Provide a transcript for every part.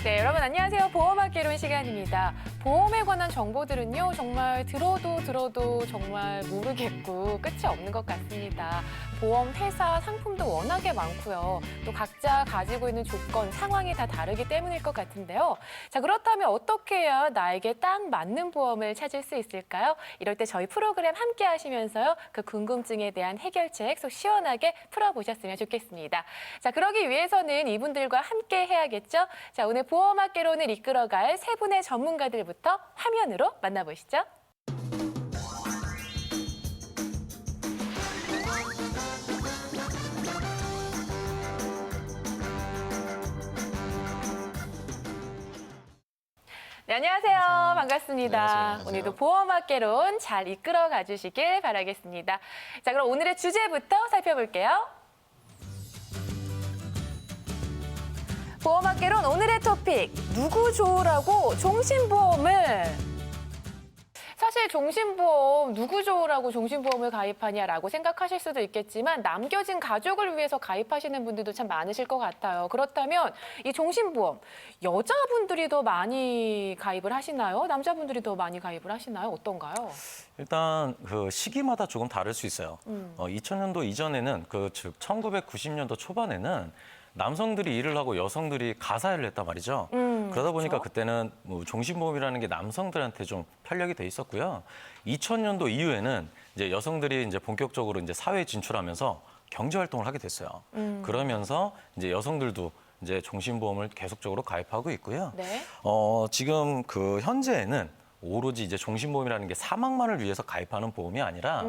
네, 여러분 안녕하세요. 보험학개론 시간입니다. 보험에 관한 정보들은요, 정말 들어도 정말 모르겠고 끝이 없는 것 같습니다. 보험 회사 상품도 워낙에 많고요. 또 각자 가지고 있는 조건, 상황이 다 다르기 때문일 것 같은데요. 자, 그렇다면 어떻게 해야 나에게 딱 맞는 보험을 찾을 수 있을까요? 이럴 때 저희 프로그램 함께 하시면서요, 그 궁금증에 대한 해결책 속 시원하게 풀어보셨으면 좋겠습니다. 자, 그러기 위해서는 이분들과 함께 해야겠죠? 자, 오늘 보험학개론을 이끌어갈 세 분의 전문가들부터 화면으로 만나보시죠. 네, 안녕하세요. 반갑습니다. 안녕하세요. 오늘도 보험학개론 잘 이끌어가 주시길 바라겠습니다. 자, 그럼 오늘의 주제부터 살펴볼게요. 보험학개론 오늘의 토픽, 누구 좋으라고 종신보험을. 사실 종신보험 누구 좋으라고 종신보험을 가입하냐라고 생각하실 수도 있겠지만 남겨진 가족을 위해서 가입하시는 분들도 참 많으실 것 같아요. 그렇다면 이 종신보험 여자분들이 더 많이 가입을 하시나요? 남자분들이 더 많이 가입을 하시나요? 어떤가요? 일단 그 시기마다 조금 다를 수 있어요. 2000년도 이전에는 즉 1990년도 초반에는 남성들이 일을 하고 여성들이 가사일을 했단 말이죠. 그러다 보니까 그렇죠. 그때는 뭐 종신보험이라는 게 남성들한테 좀 편력이 돼 있었고요. 2000년도 이후에는 이제 여성들이 이제 본격적으로 이제 사회에 진출하면서 경제 활동을 하게 됐어요. 그러면서 이제 여성들도 이제 종신보험을 계속적으로 가입하고 있고요. 네. 지금 그 현재에는 오로지 이제 종신보험이라는 게 사망만을 위해서 가입하는 보험이 아니라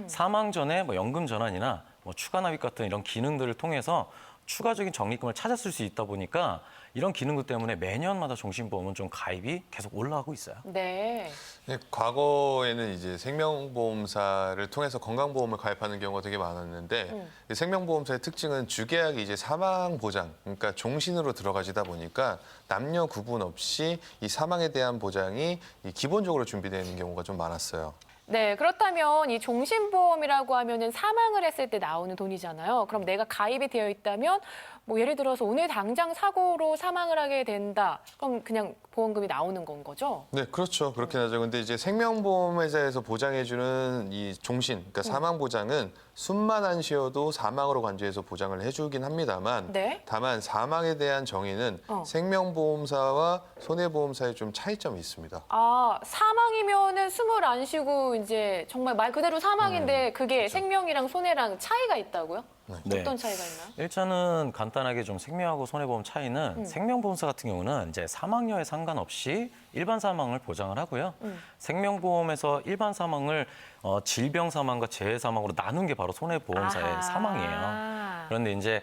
사망 전에 뭐 연금 전환이나 뭐 추가 납입 같은 이런 기능들을 통해서 추가적인 적립금을 찾았을 수 있다 보니까 이런 기능들 때문에 매년마다 종신보험은 좀 가입이 계속 올라가고 있어요. 네. 과거에는 이제 생명보험사를 통해서 건강보험을 가입하는 경우가 되게 많았는데 이 생명보험사의 특징은 주계약이 이제 사망보장, 그러니까 종신으로 들어가지다 보니까 남녀 구분 없이 이 사망에 대한 보장이 기본적으로 준비되는 경우가 좀 많았어요. 네, 그렇다면 이 종신보험이라고 하면은 사망을 했을 때 나오는 돈이잖아요. 그럼 내가 가입이 되어 있다면 뭐 예를 들어서 오늘 당장 사고로 사망을 하게 된다. 그럼 그냥 보험금이 나오는 건 거죠? 네, 그렇죠. 그렇긴 하죠. 근데 이제 생명보험회사에서 보장해주는 이 종신, 그러니까 사망보장은 숨만 안 쉬어도 사망으로 간주해서 보장을 해주긴 합니다만 네. 다만 사망에 대한 정의는 생명보험사와 손해보험사에 좀 차이점이 있습니다. 아, 사망이면은 숨을 안 쉬고 이제 정말 말 그대로 사망인데 그게 생명이랑 손해랑 차이가 있다고요? 네. 어떤 차이가 있나요? 일단은 간단하게 좀 생명하고 손해보험 차이는 생명보험사 같은 경우는 이제 사망여에 상관없이 일반 사망을 보장을 하고요. 생명보험에서 일반 사망을 질병 사망과 재해 사망으로 나눈 게 바로 손해보험사의 아하. 사망이에요. 그런데 이제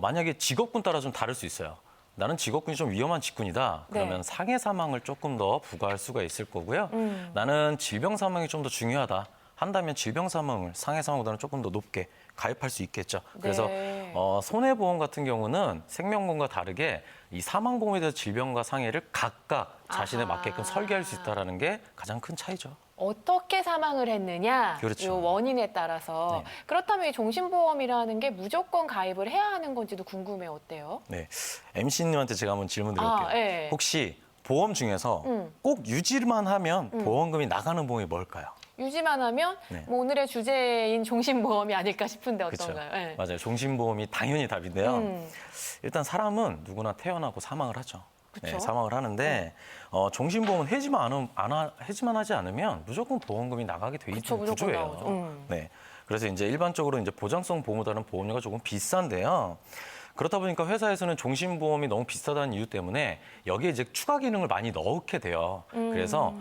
만약에 직업군 따라 좀 다를 수 있어요. 나는 직업군이 좀 위험한 직군이다. 그러면 네. 상해 사망을 조금 더 부과할 수가 있을 거고요. 나는 질병 사망이 좀 더 중요하다. 한다면 질병 사망을 상해 사망보다는 조금 더 높게 가입할 수 있겠죠. 그래서 네. 손해보험 같은 경우는 생명보험과 다르게 이 사망보험에 대해서 질병과 상해를 각각 자신에 아하. 맞게끔 설계할 수 있다는 게 가장 큰 차이죠. 어떻게 사망을 했느냐, 그렇죠. 요 원인에 따라서. 네. 그렇다면 이 종신보험이라는 게 무조건 가입을 해야 하는 건지도 궁금해요. 어때요? 네, MC님한테 제가 한번 질문 드릴게요. 네. 혹시 보험 중에서 꼭 유지만 하면 보험금이 나가는 보험이 뭘까요? 유지만 하면 네. 뭐 오늘의 주제인 종신보험이 아닐까 싶은데 어떤가요? 그렇죠. 네. 맞아요. 종신보험이 당연히 답인데요. 일단 사람은 누구나 태어나고 사망을 하죠. 그쵸? 사망을 하는데 종신보험은 해지만 하지 않으면 무조건 보험금이 나가게 돼 그쵸, 있는 무조건 구조예요. 나오죠. 네. 그래서 이제 일반적으로 이제 보장성 보험보다는 보험료가 조금 비싼데요. 그렇다 보니까 회사에서는 종신보험이 너무 비싸다는 이유 때문에 여기에 이제 추가 기능을 많이 넣게 돼요. 그래서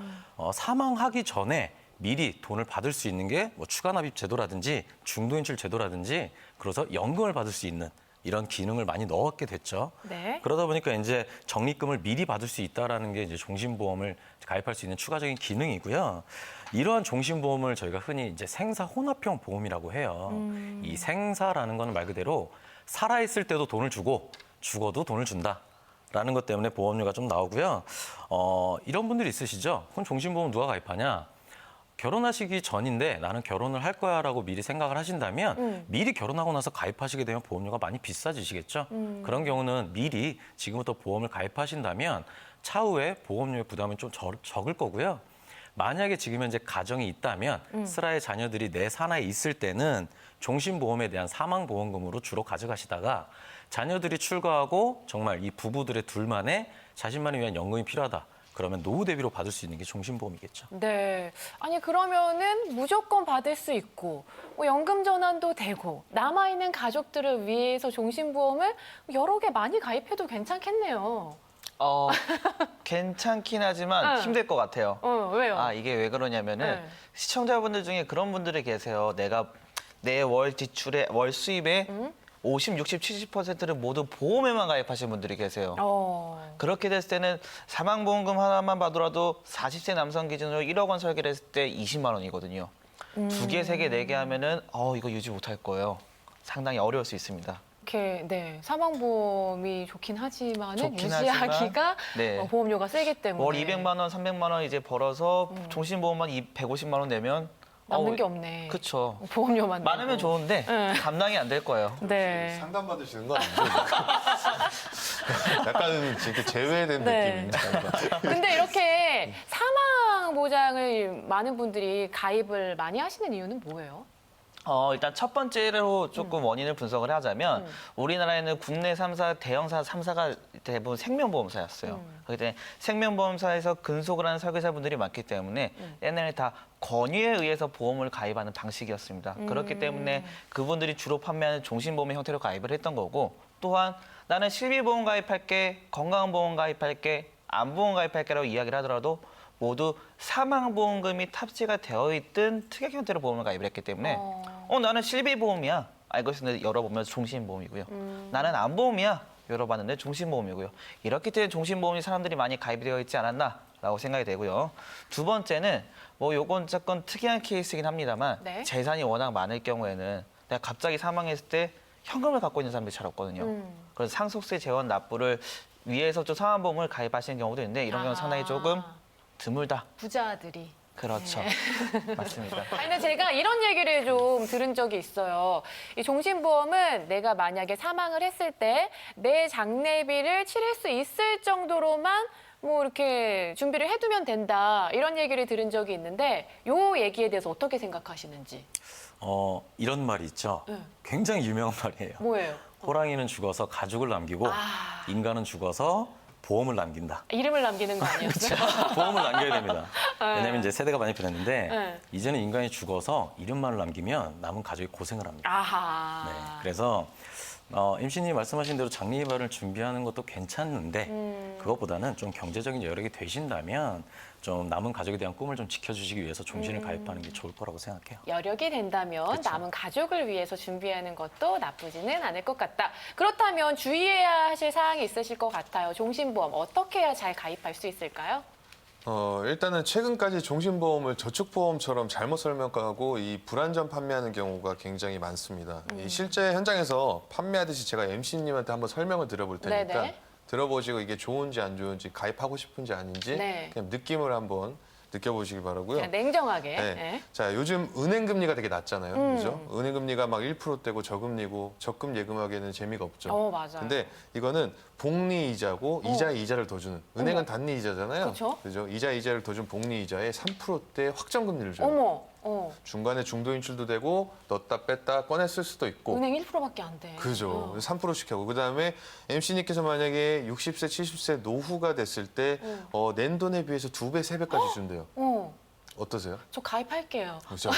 사망하기 전에 미리 돈을 받을 수 있는 게 뭐 추가 납입 제도라든지 중도인출 제도라든지 그래서 연금을 받을 수 있는 이런 기능을 많이 넣었게 됐죠. 네. 그러다 보니까 이제 적립금을 미리 받을 수 있다라는 게 이제 종신보험을 가입할 수 있는 추가적인 기능이고요. 이러한 종신보험을 저희가 흔히 이제 생사 혼합형 보험이라고 해요. 이 생사라는 건 말 그대로 살아있을 때도 돈을 주고 죽어도 돈을 준다라는 것 때문에 보험료가 좀 나오고요. 이런 분들이 있으시죠? 그럼 종신보험 누가 가입하냐? 결혼하시기 전인데 나는 결혼을 할 거야라고 미리 생각을 하신다면 미리 결혼하고 나서 가입하시게 되면 보험료가 많이 비싸지시겠죠. 그런 경우는 미리 지금부터 보험을 가입하신다면 차후에 보험료의 부담은 좀 적을 거고요. 만약에 지금 현재 가정이 있다면 슬하의 자녀들이 내 산하에 있을 때는 종신보험에 대한 사망보험금으로 주로 가져가시다가 자녀들이 출가하고 정말 이 부부들의 둘만의 자신만을 위한 연금이 필요하다. 그러면 노후 대비로 받을 수 있는 게 종신보험이겠죠. 네. 아니 그러면은 무조건 받을 수 있고 뭐 연금 전환도 되고 남아있는 가족들을 위해서 종신보험을 여러 개 많이 가입해도 괜찮겠네요. 괜찮긴 하지만 응. 힘들 것 같아요. 왜요? 이게 왜 그러냐면은 네. 시청자분들 중에 그런 분들이 계세요. 내가 내 월 지출에 월 수입의 50, 60, 70%를 모두 보험에만 가입하신 분들이 계세요. 그렇게 됐을 때는 사망보험금 하나만 받더라도 40세 남성 기준으로 1억 원 설계를 했을 때 20만 원이거든요. 두 개, 세 개, 네 개 하면은 이거 유지 못할 거예요. 상당히 어려울 수 있습니다. 이렇게 네 사망보험이 좋긴 하지만은 좋긴 유지하기가 하지만, 네. 보험료가 세기 때문에 월 200만 원, 300만 원 이제 벌어서 종신보험만 150만 원 내면 남는 게 없네. 그렇죠. 보험료만 많으면 내고. 좋은데 네. 감당이 안 될 거예요. 네. 상담 받으시는 거 아니죠? 약간 이렇게 제외된 네. 느낌입니다. 근데 이렇게 사망 보장을 많은 분들이 가입을 많이 하시는 이유는 뭐예요? 일단 첫 번째로 조금 원인을 분석을 하자면 우리나라에는 국내 3사, 대형사 3사가 대부분 생명보험사였어요. 그렇기 때문에 생명보험사에서 근속을 하는 설계사분들이 많기 때문에 옛날에 다 권유에 의해서 보험을 가입하는 방식이었습니다. 그렇기 때문에 그분들이 주로 판매하는 종신보험의 형태로 가입을 했던 거고 또한 나는 실비보험 가입할게, 건강보험 가입할게, 암보험 가입할게라고 이야기를 하더라도 모두 사망보험금이 탑재가 되어 있던 특약 형태로 보험을 가입을 했기 때문에 나는 실비보험이야. 알고 있었는데 열어보면 종신보험이고요. 나는 암보험이야. 열어봤는데 종신보험이고요. 이렇기 때문에 종신보험이 사람들이 많이 가입이 되어 있지 않았나라고 생각이 되고요. 두 번째는 요건 조금 특이한 케이스이긴 합니다만 네. 재산이 워낙 많을 경우에는 내가 갑자기 사망했을 때 현금을 갖고 있는 사람들이 잘 없거든요. 그래서 상속세 재원 납부를 위해서 좀 사망보험을 가입하시는 경우도 있는데 이런 경우는 상당히 조금 드물다. 부자들이. 그렇죠. 맞습니다. 아니, 근데 제가 이런 얘기를 좀 들은 적이 있어요. 이 종신보험은 내가 만약에 사망을 했을 때 내 장례비를 치를 수 있을 정도로만 뭐 이렇게 준비를 해두면 된다. 이런 얘기를 들은 적이 있는데 요 얘기에 대해서 어떻게 생각하시는지. 이런 말이 있죠. 네. 굉장히 유명한 말이에요. 뭐예요? 호랑이는 죽어서 가죽을 남기고 인간은 죽어서 보험을 남긴다. 이름을 남기는 거 아니었어요? 보험을 남겨야 됩니다. 왜냐하면 이제 세대가 많이 변했는데 네. 이제는 인간이 죽어서 이름만을 남기면 남은 가족이 고생을 합니다. 아하. 네, 그래서 MC님이 말씀하신 대로 장례비를 준비하는 것도 괜찮은데 그것보다는 좀 경제적인 여력이 되신다면 좀 남은 가족에 대한 꿈을 좀 지켜주시기 위해서 종신을 가입하는 게 좋을 거라고 생각해요. 여력이 된다면 그쵸. 남은 가족을 위해서 준비하는 것도 나쁘지는 않을 것 같다. 그렇다면 주의해야 하실 사항이 있으실 것 같아요. 종신보험 어떻게 해야 잘 가입할 수 있을까요? 일단은 최근까지 종신보험을 저축보험처럼 잘못 설명하고 이 불안전 판매하는 경우가 굉장히 많습니다. 이 실제 현장에서 판매하듯이 제가 MC님한테 한번 설명을 드려볼 테니까 네네. 들어보시고 이게 좋은지 안 좋은지 가입하고 싶은지 아닌지 네. 그냥 느낌을 한번 느껴보시기 바라고요. 그냥 냉정하게. 네. 네. 자, 요즘 은행 금리가 되게 낮잖아요. 그죠? 은행 금리가 막 1%대고 저금리고 적금 예금하기에는 재미가 없죠. 맞아요. 근데 이거는 복리 이자고 이자에 이자를 더 주는. 은행은 단리 이자잖아요. 그쵸? 그죠? 이자를 더 준 복리 이자에 3%대 확정 금리를 줘요. 어머. 중간에 중도 인출도 되고 넣었다 뺐다 꺼내 쓸 수도 있고. 은행 1%밖에 안 돼. 그죠. 3%씩 하고. 그다음에 MC님께서 만약에 60세, 70세 노후가 됐을 때 낸 돈에 비해서 2배, 3배까지 준대요. 어떠세요? 저 가입할게요. 그렇죠.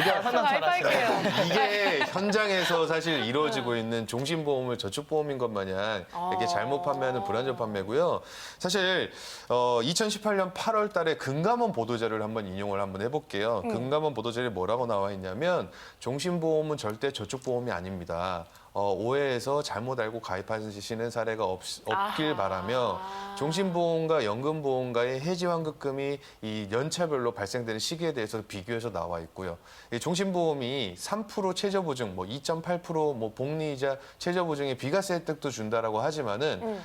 저 가입할게요. 이게 현장에서 사실 이루어지고 있는 종신보험을 저축보험인 것 마냥 이렇게 잘못 판매하는 불안전 판매고요. 사실 2018년 8월 달에 금감원 보도자료를 한번 인용을 한번 해볼게요. 금감원 보도자료에 뭐라고 나와 있냐면 종신보험은 절대 저축보험이 아닙니다. 오해해서 잘못 알고 가입하시는 사례가 없길 바라며 종신보험과 연금보험과의 해지환급금이 이 연차별로 발생되는 시기에 대해서 비교해서 나와 있고요. 이 종신보험이 3% 최저보증, 뭐 2.8% 뭐 복리이자 최저보증의 비과세 혜택도 준다라고 하지만은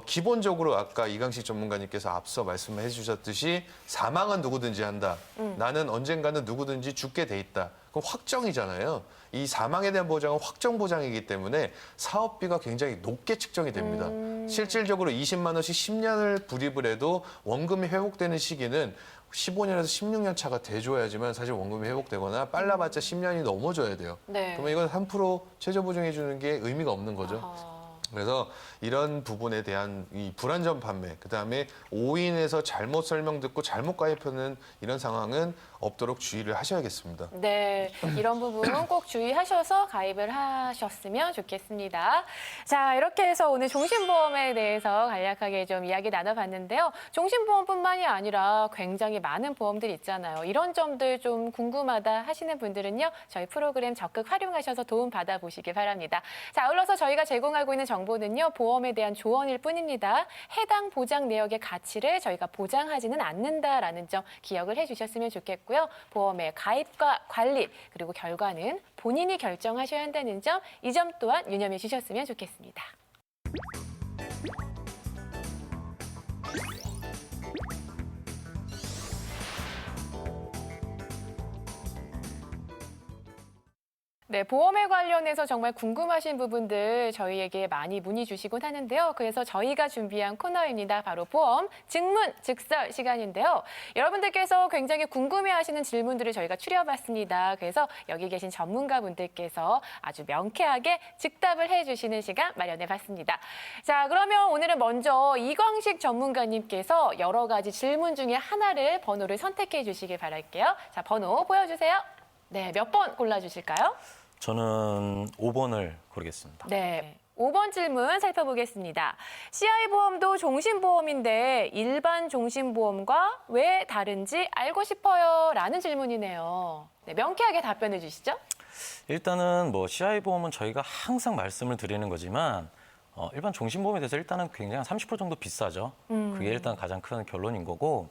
기본적으로 아까 이강식 전문가님께서 앞서 말씀해 주셨듯이 사망은 누구든지 한다. 나는 언젠가는 누구든지 죽게 돼 있다. 그럼 확정이잖아요. 이 사망에 대한 보장은 확정 보장이기 때문에 사업비가 굉장히 높게 측정이 됩니다. 실질적으로 20만 원씩 10년을 불입을 해도 원금이 회복되는 시기는 15년에서 16년 차가 돼줘야지만 사실 원금이 회복되거나 빨라봤자 10년이 넘어져야 돼요. 네. 그러면 이건 3% 최저 보증해 주는 게 의미가 없는 거죠. 그래서 이런 부분에 대한 이 불안전 판매, 그다음에 오인해서 잘못 설명 듣고 잘못 가입하는 이런 상황은 없도록 주의를 하셔야겠습니다. 네, 이런 부분은 꼭 주의하셔서 가입을 하셨으면 좋겠습니다. 자, 이렇게 해서 오늘 종신보험에 대해서 간략하게 좀 이야기 나눠봤는데요. 종신보험뿐만이 아니라 굉장히 많은 보험들 있잖아요. 이런 점들 좀 궁금하다 하시는 분들은요, 저희 프로그램 적극 활용하셔서 도움 받아보시기 바랍니다. 자, 아울러서 저희가 제공하고 있는 정보는요, 보험에 대한 조언일 뿐입니다. 해당 보장 내역의 가치를 저희가 보장하지는 않는다라는 점 기억을 해주셨으면 좋겠고요. 보험의 가입과 관리 그리고 결과는 본인이 결정하셔야 한다는 점, 이 점 또한 유념해 주셨으면 좋겠습니다. 네, 보험에 관련해서 정말 궁금하신 부분들 저희에게 많이 문의 주시곤 하는데요. 그래서 저희가 준비한 코너입니다. 바로 보험 증문 즉설 시간인데요. 여러분들께서 굉장히 궁금해하시는 질문들을 저희가 추려봤습니다. 그래서 여기 계신 전문가분들께서 아주 명쾌하게 즉답을 해주시는 시간 마련해봤습니다. 자, 그러면 오늘은 먼저 이광식 전문가님께서 여러 가지 질문 중에 하나를 번호를 선택해 주시길 바랄게요. 자, 번호 보여주세요. 네, 몇 번 골라주실까요? 저는 5번을 고르겠습니다. 네. 5번 질문 살펴보겠습니다. CI보험도 종신보험인데 일반 종신보험과 왜 다른지 알고 싶어요. 라는 질문이네요. 네, 명쾌하게 답변해 주시죠. 일단은 뭐 CI보험은 저희가 항상 말씀을 드리는 거지만 일반 종신보험에 대해서 일단은 굉장히 한 30% 정도 비싸죠. 그게 일단 가장 큰 결론인 거고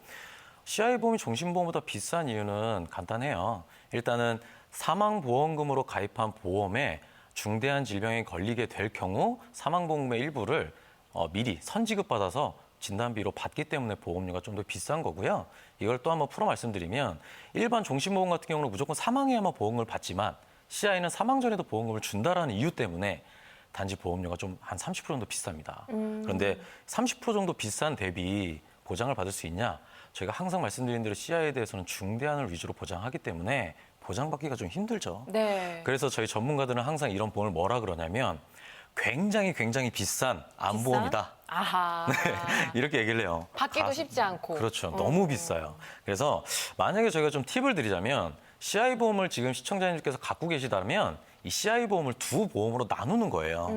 CI보험이 종신보험보다 비싼 이유는 간단해요. 일단은 사망보험금으로 가입한 보험에 중대한 질병에 걸리게 될 경우 사망보험금의 일부를 미리 선지급받아서 진단비로 받기 때문에 보험료가 좀 더 비싼 거고요. 이걸 또 한번 풀어 말씀드리면 일반 종신보험 같은 경우는 무조건 사망해야만 보험금을 받지만 CI는 사망 전에도 보험금을 준다라는 이유 때문에 단지 보험료가 좀 한 30% 정도 비쌉니다. 그런데 30% 정도 비싼 대비 보장을 받을 수 있냐? 저희가 항상 말씀드린 대로 CI에 대해서는 중대한을 위주로 보장하기 때문에 보장받기가 좀 힘들죠. 네. 그래서 저희 전문가들은 항상 이런 보험을 뭐라 그러냐면 굉장히 비싼 암보험이다. 아하. 네, 이렇게 얘기를 해요. 받기도 쉽지 않고. 그렇죠. 너무 비싸요. 그래서 만약에 저희가 좀 팁을 드리자면 CI보험을 지금 시청자님께서 갖고 계시다면 이 CI보험을 두 보험으로 나누는 거예요.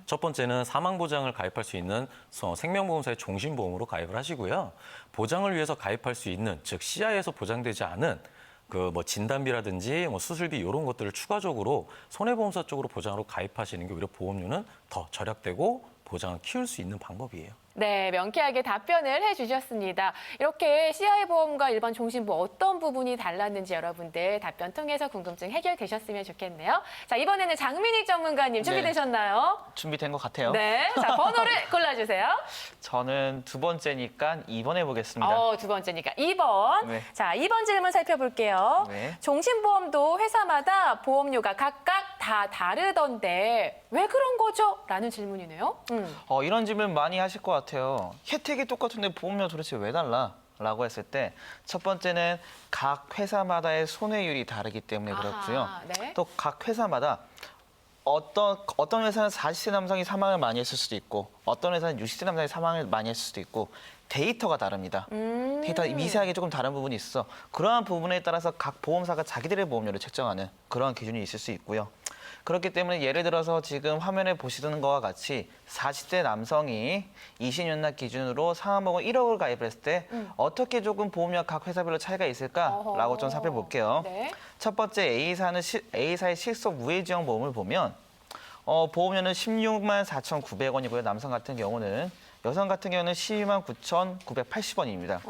첫 번째는 사망보장을 가입할 수 있는 생명보험사의 종신보험으로 가입을 하시고요. 보장을 위해서 가입할 수 있는, 즉 CI에서 보장되지 않은 그 뭐 진단비라든지 뭐 수술비 이런 것들을 추가적으로 손해보험사 쪽으로 보장으로 가입하시는 게 오히려 보험료는 더 절약되고 보장을 키울 수 있는 방법이에요. 네, 명쾌하게 답변을 해주셨습니다. 이렇게 CI보험과 일반 종신보험 어떤 부분이 달랐는지 여러분들 답변 통해서 궁금증 해결되셨으면 좋겠네요. 자, 이번에는 장민익 전문가님 준비되셨나요? 준비된 것 같아요. 네, 자, 번호를 골라주세요. 저는 두 번째니까 2번 해보겠습니다. 두 번째니까 2번. 네. 자, 2번 질문 살펴볼게요. 네. 종신보험도 회사마다 보험료가 각각 다 다르던데 왜 그런 거죠? 라는 질문이네요. 이런 질문 많이 하실 것 같아요. 혜택이 똑같은데 보험료 도대체 왜 달라? 라고 했을 때 첫 번째는 각 회사마다의 손해율이 다르기 때문에 그렇고요. 아하, 네. 또 각 회사마다 어떤 회사는 40세 남성이 사망을 많이 했을 수도 있고 어떤 회사는 60세 남성이 사망을 많이 했을 수도 있고 데이터가 다릅니다. 데이터가 미세하게 조금 다른 부분이 있어. 그러한 부분에 따라서 각 보험사가 자기들의 보험료를 책정하는 그러한 기준이 있을 수 있고요. 그렇기 때문에 예를 들어서 지금 화면에 보시는 것과 같이 40대 남성이 20년납 기준으로 사망보험 1억을 가입을 했을 때 어떻게 조금 보험료가 각 회사별로 차이가 있을까라고 좀 살펴볼게요. 네. 첫 번째 A사의 실속 무해지형 보험을 보면 보험료는 16만 4,900원이고요. 남성 같은 경우는. 여성 같은 경우는 12만 9,980원입니다.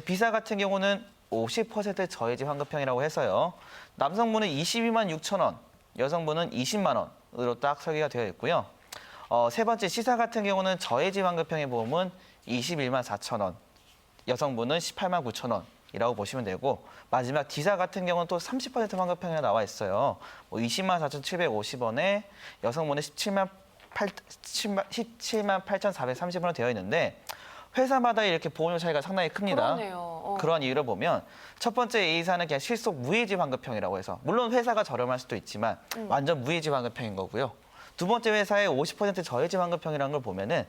비사 같은 경우는 50% 저해지 환급형이라고 해서요. 남성분은 22만 6천 원, 여성분은 20만 원으로 딱 설계가 되어 있고요. 세 번째 시사 같은 경우는 저해지 환급형의 보험은 21만 4천 원, 여성분은 18만 9천 원이라고 보시면 되고 마지막 디사 같은 경우는 또 30% 환급형이 나와 있어요. 20만 4,750원에 여성분은 17만 8,430원으로 되어 있는데 회사마다 이렇게 보험료 차이가 상당히 큽니다. 그러네요. 그런 이유를 보면 첫 번째 A사는 그냥 실속 무해지 환급형이라고 해서 물론 회사가 저렴할 수도 있지만 완전 무해지 환급형인 거고요. 두 번째 회사의 50% 저해지 환급형이라는 걸 보면은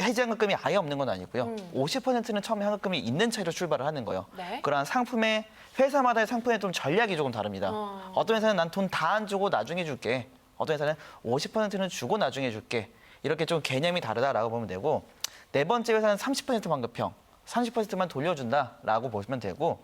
해지 환급금이 아예 없는 건 아니고요. 50%는 처음에 환급금이 있는 차이로 출발을 하는 거예요. 네. 그러한 상품의 회사마다의 상품의 좀 전략이 조금 다릅니다. 어떤 회사는 난 돈 다 안 주고 나중에 줄게. 어떤 회사는 50%는 주고 나중에 줄게. 이렇게 좀 개념이 다르다라고 보면 되고 네 번째 회사는 30% 환급형, 30%만 돌려준다라고 보시면 되고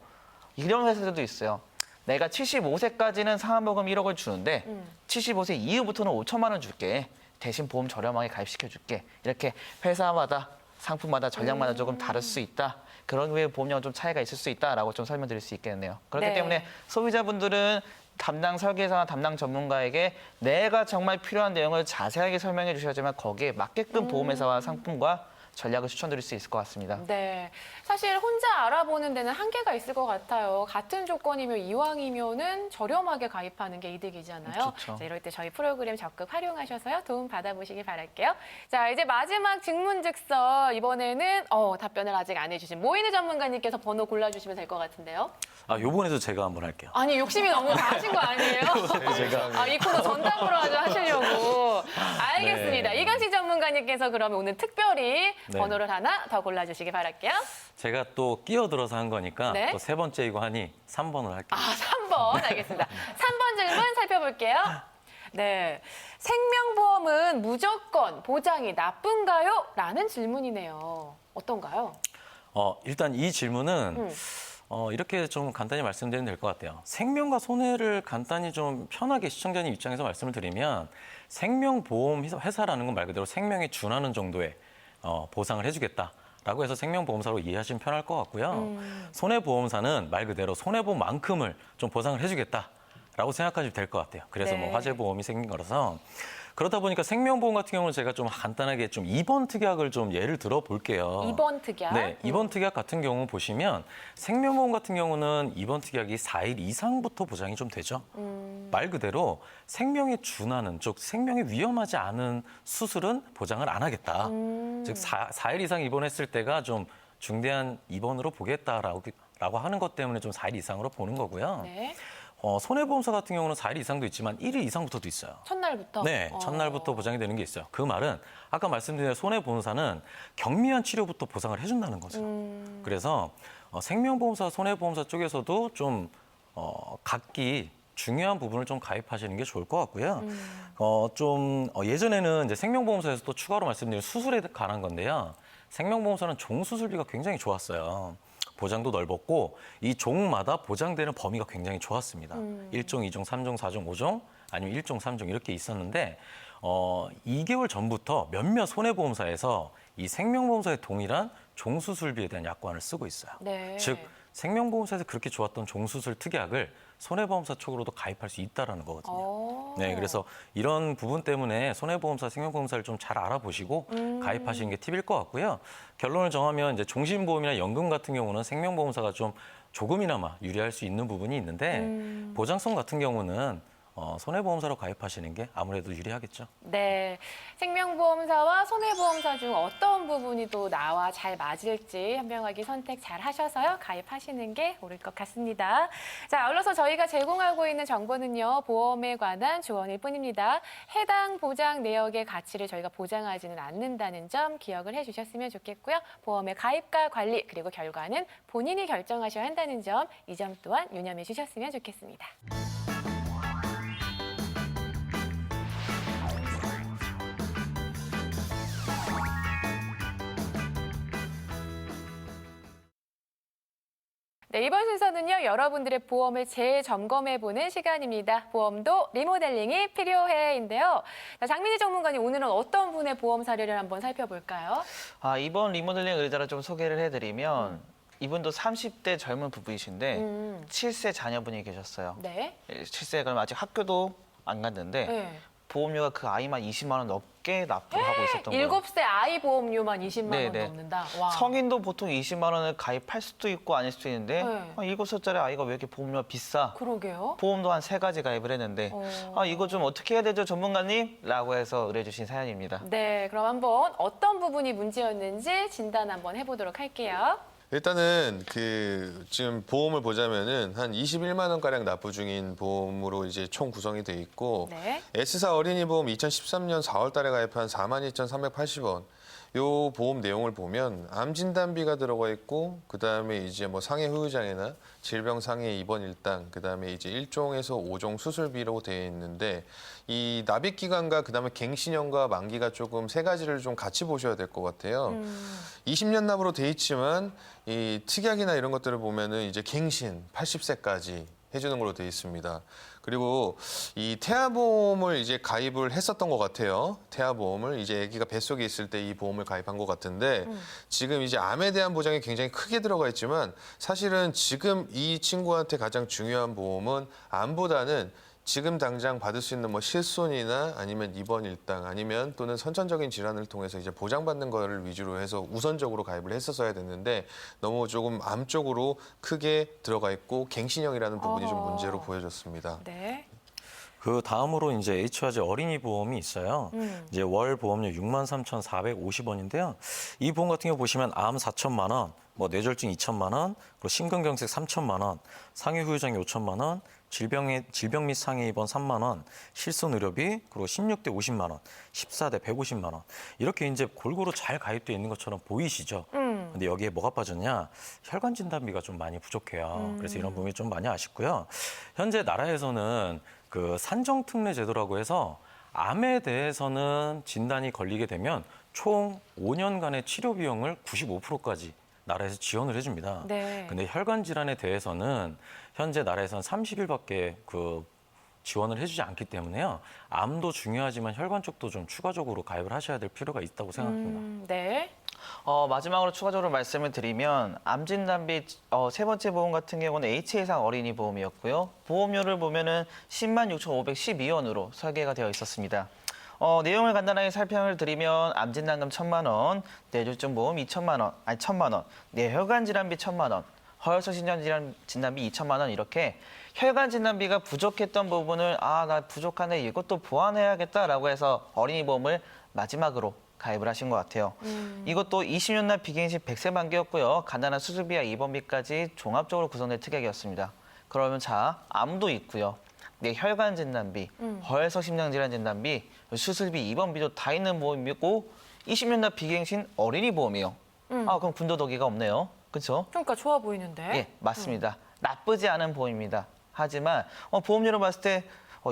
이런 회사들도 있어요. 내가 75세까지는 상환보험 1억을 주는데 75세 이후부터는 5천만 원 줄게. 대신 보험 저렴하게 가입시켜줄게. 이렇게 회사마다 상품마다 전략마다 조금 다를 수 있다. 그런 후에 보험료가 좀 차이가 있을 수 있다라고 좀 설명드릴 수 있겠네요. 그렇기 네. 때문에 소비자분들은 담당 설계사나 담당 전문가에게 내가 정말 필요한 내용을 자세하게 설명해 주셔야지만 거기에 맞게끔 보험회사와 상품과 전략을 추천드릴 수 있을 것 같습니다. 네. 사실 혼자 알아보는 데는 한계가 있을 것 같아요. 같은 조건이면 이왕이면은 저렴하게 가입하는 게 이득이잖아요. 좋죠. 자, 이럴 때 저희 프로그램 적극 활용하셔서요. 도움 받아보시길 바랄게요. 자, 이제 마지막 직문즉석. 이번에는 답변을 아직 안 해주신 모이느 전문가님께서 번호 골라주시면 될 것 같은데요. 요번에도 제가 한번 할게요. 아니, 욕심이 너무 나신 거 아니에요? 이 코너 전담으로 하시려고. 알겠습니다. 네. 이강식 전문가님께서 그러면 오늘 특별히 네. 번호를 하나 더 골라주시기 바랄게요. 제가 또 끼어들어서 한 거니까 네. 또 세 번째이고 하니 3번을 할게요. 3번 알겠습니다. 3번 질문 살펴볼게요. 네, 생명보험은 무조건 보장이 나쁜가요? 라는 질문이네요. 어떤가요? 일단 이 질문은 이렇게 좀 간단히 말씀드리면 될 것 같아요. 생명과 손해를 간단히 좀 편하게 시청자님 입장에서 말씀을 드리면 생명보험 회사라는 건 말 그대로 생명에 준하는 정도의 보상을 해주겠다라고 해서 생명보험사로 이해하시면 편할 것 같고요. 손해보험사는 말 그대로 손해보만큼을 좀 보상을 해주겠다라고 생각하시면 될 것 같아요. 그래서 네. 뭐 화재보험이 생긴 거라서 그러다 보니까 생명보험 같은 경우는 제가 좀 간단하게 좀 2번 특약을 좀 예를 들어 볼게요. 2번 특약. 네, 2번 특약 같은 경우 보시면 생명보험 같은 경우는 2번 특약이 4일 이상부터 보장이 좀 되죠. 말 그대로 생명에 준하는, 즉 생명에 위험하지 않은 수술은 보장을 안 하겠다. 즉 4일 이상 입원했을 때가 좀 중대한 입원으로 보겠다라고 하는 것 때문에 좀 4일 이상으로 보는 거고요. 네. 손해보험사 같은 경우는 4일 이상도 있지만 1일 이상부터도 있어요. 첫날부터? 네, 첫날부터 보장이 되는 게 있어요. 그 말은 아까 말씀드린 손해보험사는 경미한 치료부터 보상을 해준다는 거죠. 그래서 생명보험사, 손해보험사 쪽에서도 좀 각기 중요한 부분을 좀 가입하시는 게 좋을 것 같고요. 예전에는 이제 생명보험사에서 또 추가로 말씀드린 수술에 관한 건데요. 생명보험사는 종수술비가 굉장히 좋았어요. 보장도 넓었고 이 종마다 보장되는 범위가 굉장히 좋았습니다. 1종, 2종, 3종, 4종, 5종 아니면 1종, 3종 이렇게 있었는데 2개월 전부터 몇몇 손해보험사에서 이 생명보험사의 동일한 종수술비에 대한 약관을 쓰고 있어요. 네. 즉 생명보험사에서 그렇게 좋았던 종수술 특약을 손해보험사 쪽으로도 가입할 수 있다는 거거든요. 네, 그래서 이런 부분 때문에 손해보험사, 생명보험사를 좀 잘 알아보시고 가입하시는 게 팁일 것 같고요. 결론을 정하면 이제 종신보험이나 연금 같은 경우는 생명보험사가 좀 조금이나마 유리할 수 있는 부분이 있는데 보장성 같은 경우는 손해보험사로 가입하시는 게 아무래도 유리하겠죠. 네, 생명보험사와 손해보험사 중 어떤 부분이 또 나와 잘 맞을지 현명하게 선택 잘 하셔서요. 가입하시는 게 옳을 것 같습니다. 자, 아울러서 저희가 제공하고 있는 정보는요. 보험에 관한 조언일 뿐입니다. 해당 보장 내역의 가치를 저희가 보장하지는 않는다는 점 기억을 해주셨으면 좋겠고요. 보험의 가입과 관리 그리고 결과는 본인이 결정하셔야 한다는 점 이 점 또한 유념해 주셨으면 좋겠습니다. 네, 이번 순서는요, 여러분들의 보험을 재점검해보는 시간입니다. 보험도 리모델링이 필요해인데요. 자, 장민희 전문가님, 오늘은 어떤 분의 보험 사례를 한번 살펴볼까요? 이번 리모델링 의자를 좀 소개를 해드리면 이분도 30대 젊은 부부이신데 7세 자녀분이 계셨어요. 네. 7세 그럼 아직 학교도 안 갔는데 네. 보험료가 그 아이만 20만 원 넘게 납부를 하고 있었던 거예요. 7세 아이 보험료만 20만 원 네. 넘는다. 와. 성인도 보통 20만 원을 가입할 수도 있고 아닐 수도 있는데 네. 7살짜리 아이가 왜 이렇게 보험료가 비싸? 그러게요. 보험도 한 3가지 가입을 했는데 이거 좀 어떻게 해야 되죠, 전문가님? 라고 해서 의뢰해 주신 사연입니다. 네, 그럼 한번 어떤 부분이 문제였는지 진단 한번 해보도록 할게요. 일단은 지금 보험을 보자면은 한 21만 원 가량 납부 중인 보험으로 이제 총 구성이 돼 있고 네. S사 어린이 보험 2013년 4월 달에 가입한 42,380원. 요 보험 내용을 보면 암 진단비가 들어가 있고 그다음에 이제 뭐 상해 후유장애나 질병 상해 입원 일당, 그다음에 이제 1종에서 5종 수술비로 되어 있는데 이 납입 기간과 그다음에 갱신형과 만기가 조금 3가지를 좀 같이 보셔야 될 것 같아요. 20년 납으로 돼 있지만 이 특약이나 이런 것들을 보면은 이제 갱신 80세까지 해주는 걸로 되어 있습니다. 그리고 이 태아보험을 이제 가입을 했었던 것 같아요. 태아보험을 이제 아기가 뱃속에 있을 때 이 보험을 가입한 것 같은데 지금 이제 암에 대한 보장이 굉장히 크게 들어가 있지만 사실은 지금 이 친구한테 가장 중요한 보험은 암보다는 지금 당장 받을 수 있는 뭐 실손이나 아니면 입원 일당 아니면 또는 선천적인 질환을 통해서 이제 보장받는 거를 위주로 해서 우선적으로 가입을 했었어야 됐는데 너무 조금 암 쪽으로 크게 들어가 있고 갱신형이라는 부분이 좀 문제로 보여졌습니다. 네. 그 다음으로 이제 H화재 어린이 보험이 있어요. 이제 월 보험료 63,450원인데요. 이 보험 같은 경우 보시면 암 4천만 원, 뭐 뇌졸중 2천만 원, 그리고 심근경색 3천만 원, 상해 후유장애 5천만 원, 질병 및 상해 입원 3만 원, 실손 의료비, 그리고 16대 50만 원, 14대 150만 원. 이렇게 이제 골고루 잘 가입되어 있는 것처럼 보이시죠? 근데 여기에 뭐가 빠졌냐? 혈관 진단비가 좀 많이 부족해요. 그래서 이런 부분이 좀 많이 아쉽고요. 현재 나라에서는 그 산정특례 제도라고 해서 암에 대해서는 진단이 걸리게 되면 총 5년간의 치료 비용을 95%까지 나라에서 지원을 해줍니다. 네. 근데 혈관 질환에 대해서는 현재 나라에서는 30일밖에 그 지원을 해주지 않기 때문에요. 암도 중요하지만 혈관 쪽도 좀 추가적으로 가입을 하셔야 될 필요가 있다고 생각합니다. 네. 마지막으로 추가적으로 말씀을 드리면 암진단비 3번째 보험 같은 경우는 H해상 어린이 보험이었고요. 보험료를 보면은 106,512원으로 설계가 되어 있었습니다. 내용을 간단하게 설명을 드리면 암진단금 1,000만 원, 뇌졸중 보험 1,000만 원, 뇌혈관 질환비 1,000만 원, 허혈성 신장 질환 진단비 2,000만 원 이렇게 혈관 진단비가 부족했던 부분을 나 부족하네 이것도 보완해야겠다라고 해서 어린이 보험을 마지막으로 가입을 하신 것 같아요. 이것도 20년 날 비갱신 100세 만기였고요. 간단한 수술비와 입원비까지 종합적으로 구성된 특약이었습니다. 그러면 자, 암도 있고요. 뇌혈관 진단비, 허혈성 심장 질환 진단비, 수술비, 입원비도 다 있는 보험이고 20년 날 비갱신 어린이 보험이에요. 그럼 군더더기가 없네요. 그렇죠? 그러니까 좋아 보이는데. 예, 맞습니다. 나쁘지 않은 보험입니다. 하지만 보험료를 봤을 때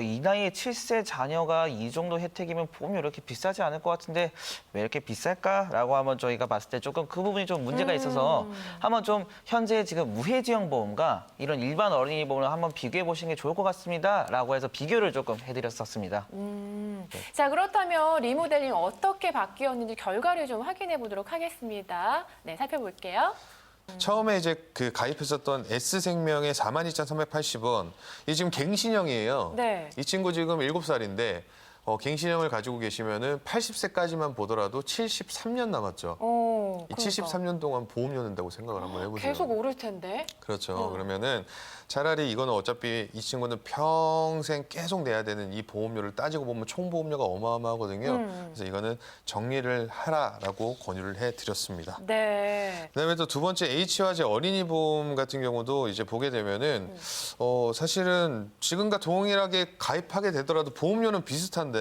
이 나이에 7세 자녀가 이 정도 혜택이면 보험료 이렇게 비싸지 않을 것 같은데 왜 이렇게 비쌀까라고 한번 저희가 봤을 때 조금 그 부분이 좀 문제가 있어서 한번 좀 현재 지금 무해지형 보험과 이런 일반 어린이 보험을 한번 비교해 보시는 게 좋을 것 같습니다라고 해서 비교를 조금 해드렸었습니다. 자, 그렇다면 리모델링 어떻게 바뀌었는지 결과를 좀 확인해 보도록 하겠습니다. 네, 살펴볼게요. 처음에 이제 가입했었던 S생명의 42,380원. 이 지금 갱신형이에요. 네. 이 친구 지금 7살인데 갱신형을 가지고 계시면은 80세까지만 보더라도 73년 남았죠. 이 73년 동안 보험료 낸다고 생각을 한번 해보세요. 계속 오를 텐데. 그렇죠. 그러면은 차라리 이거는 어차피 이 친구는 평생 계속 내야 되는 이 보험료를 따지고 보면 총 보험료가 어마어마하거든요. 그래서 이거는 정리를 하라라고 권유를 해드렸습니다. 네. 그다음에 또 두 번째 H화재 어린이 보험 같은 경우도 이제 보게 되면은 사실은 지금과 동일하게 가입하게 되더라도 보험료는 비슷한데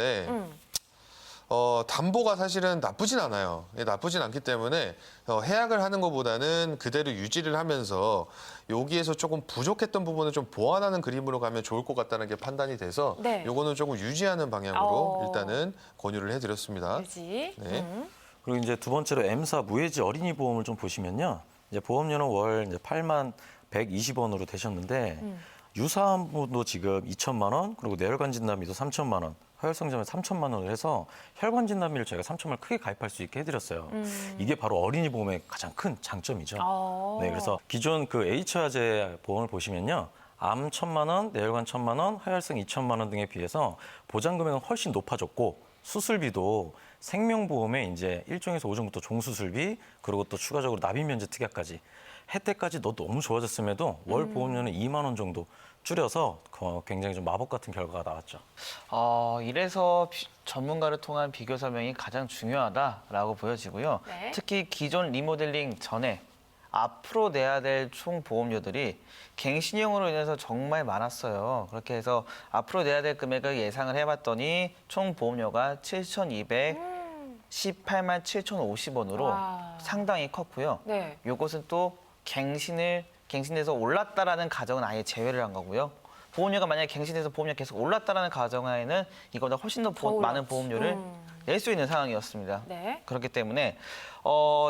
담보가 사실은 나쁘진 않아요. 나쁘진 않기 때문에 해약을 하는 것보다는 그대로 유지를 하면서 여기에서 조금 부족했던 부분을 좀 보완하는 그림으로 가면 좋을 것 같다는 게 판단이 돼서 네. 요거는 조금 유지하는 방향으로 일단은 권유를 해드렸습니다. 유지. 네. 그리고 이제 두 번째로 M사 무해지 어린이 보험을 좀 보시면요. 이제 보험료는 월 이제 8만 120원으로 되셨는데 유사암도 지금 2천만 원, 그리고 뇌혈관 진단비도 3천만 원, 화혈성점에 3천만 원을 해서 혈관 진단비를 저희가 3천만 원 크게 가입할 수 있게 해드렸어요. 이게 바로 어린이 보험의 가장 큰 장점이죠. 네, 그래서 기존 그 H화재 보험을 보시면요. 암 1천만 원, 뇌혈관 1천만 원, 화혈성 2천만 원 등에 비해서 보장 금액은 훨씬 높아졌고 수술비도 생명보험의 이제 1종에서 5종부터 종수술비, 그리고 또 추가적으로 납입면제 특약까지 혜택까지 너무 좋아졌음에도 월 보험료는 2만 원 정도 줄여서 굉장히 좀 마법 같은 결과가 나왔죠. 이래서 전문가를 통한 비교 설명이 가장 중요하다라고 보여지고요. 네. 특히 기존 리모델링 전에 앞으로 내야 될 총 보험료들이 갱신형으로 인해서 정말 많았어요. 그렇게 해서 앞으로 내야 될 금액을 예상을 해봤더니 총 보험료가 7,218만 7,050원으로 와. 상당히 컸고요. 네. 요것은 또 갱신해서 올랐다라는 가정은 아예 제외를 한 거고요. 보험료가 만약에 갱신해서 보험료 계속 올랐다라는 가정하에는 이거보다 훨씬 더 더 많은 올랐지. 보험료를 낼 수 있는 상황이었습니다. 네. 그렇기 때문에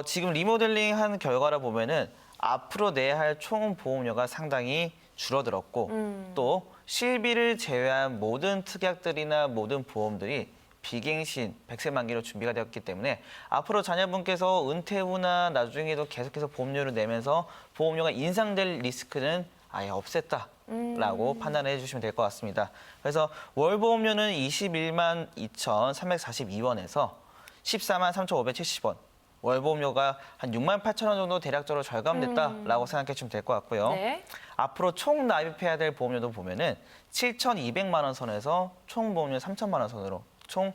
지금 리모델링 한 결과를 보면은 앞으로 내야 할 총 보험료가 상당히 줄어들었고 또 실비를 제외한 모든 특약들이나 모든 보험들이 비갱신, 백세 만기로 준비가 되었기 때문에 앞으로 자녀분께서 은퇴 후나 나중에도 계속해서 보험료를 내면서 보험료가 인상될 리스크는 아예 없앴다라고 판단을 해주시면 될 것 같습니다. 그래서 월 보험료는 21만 2,342원에서 14만 3,570원. 월 보험료가 한 6만 8천 원 정도 대략적으로 절감됐다라고 생각해 주시면 될 것 같고요. 네. 앞으로 총 납입해야 될 보험료도 보면은 7,200만 원 선에서 총 보험료 3천만 원 선으로 총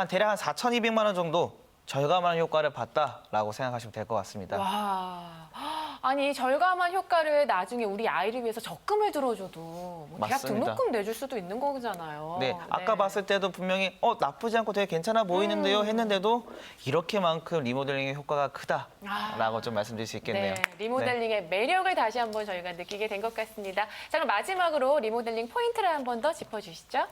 대략 한 4,200만 원 정도 절감하는 효과를 봤다라고 생각하시면 될 것 같습니다. 와. 아니 절감한 효과를 나중에 우리 아이를 위해서 적금을 들어줘도 뭐 대학 맞습니다. 등록금 내줄 수도 있는 거잖아요. 네, 아까 봤을 때도 분명히 나쁘지 않고 되게 괜찮아 보이는데요 했는데도 이렇게만큼 리모델링의 효과가 크다라고 좀 말씀드릴 수 있겠네요. 네, 리모델링의 매력을 다시 한번 저희가 느끼게 된 것 같습니다. 자, 그럼 마지막으로 리모델링 포인트를 한 번 더 짚어주시죠.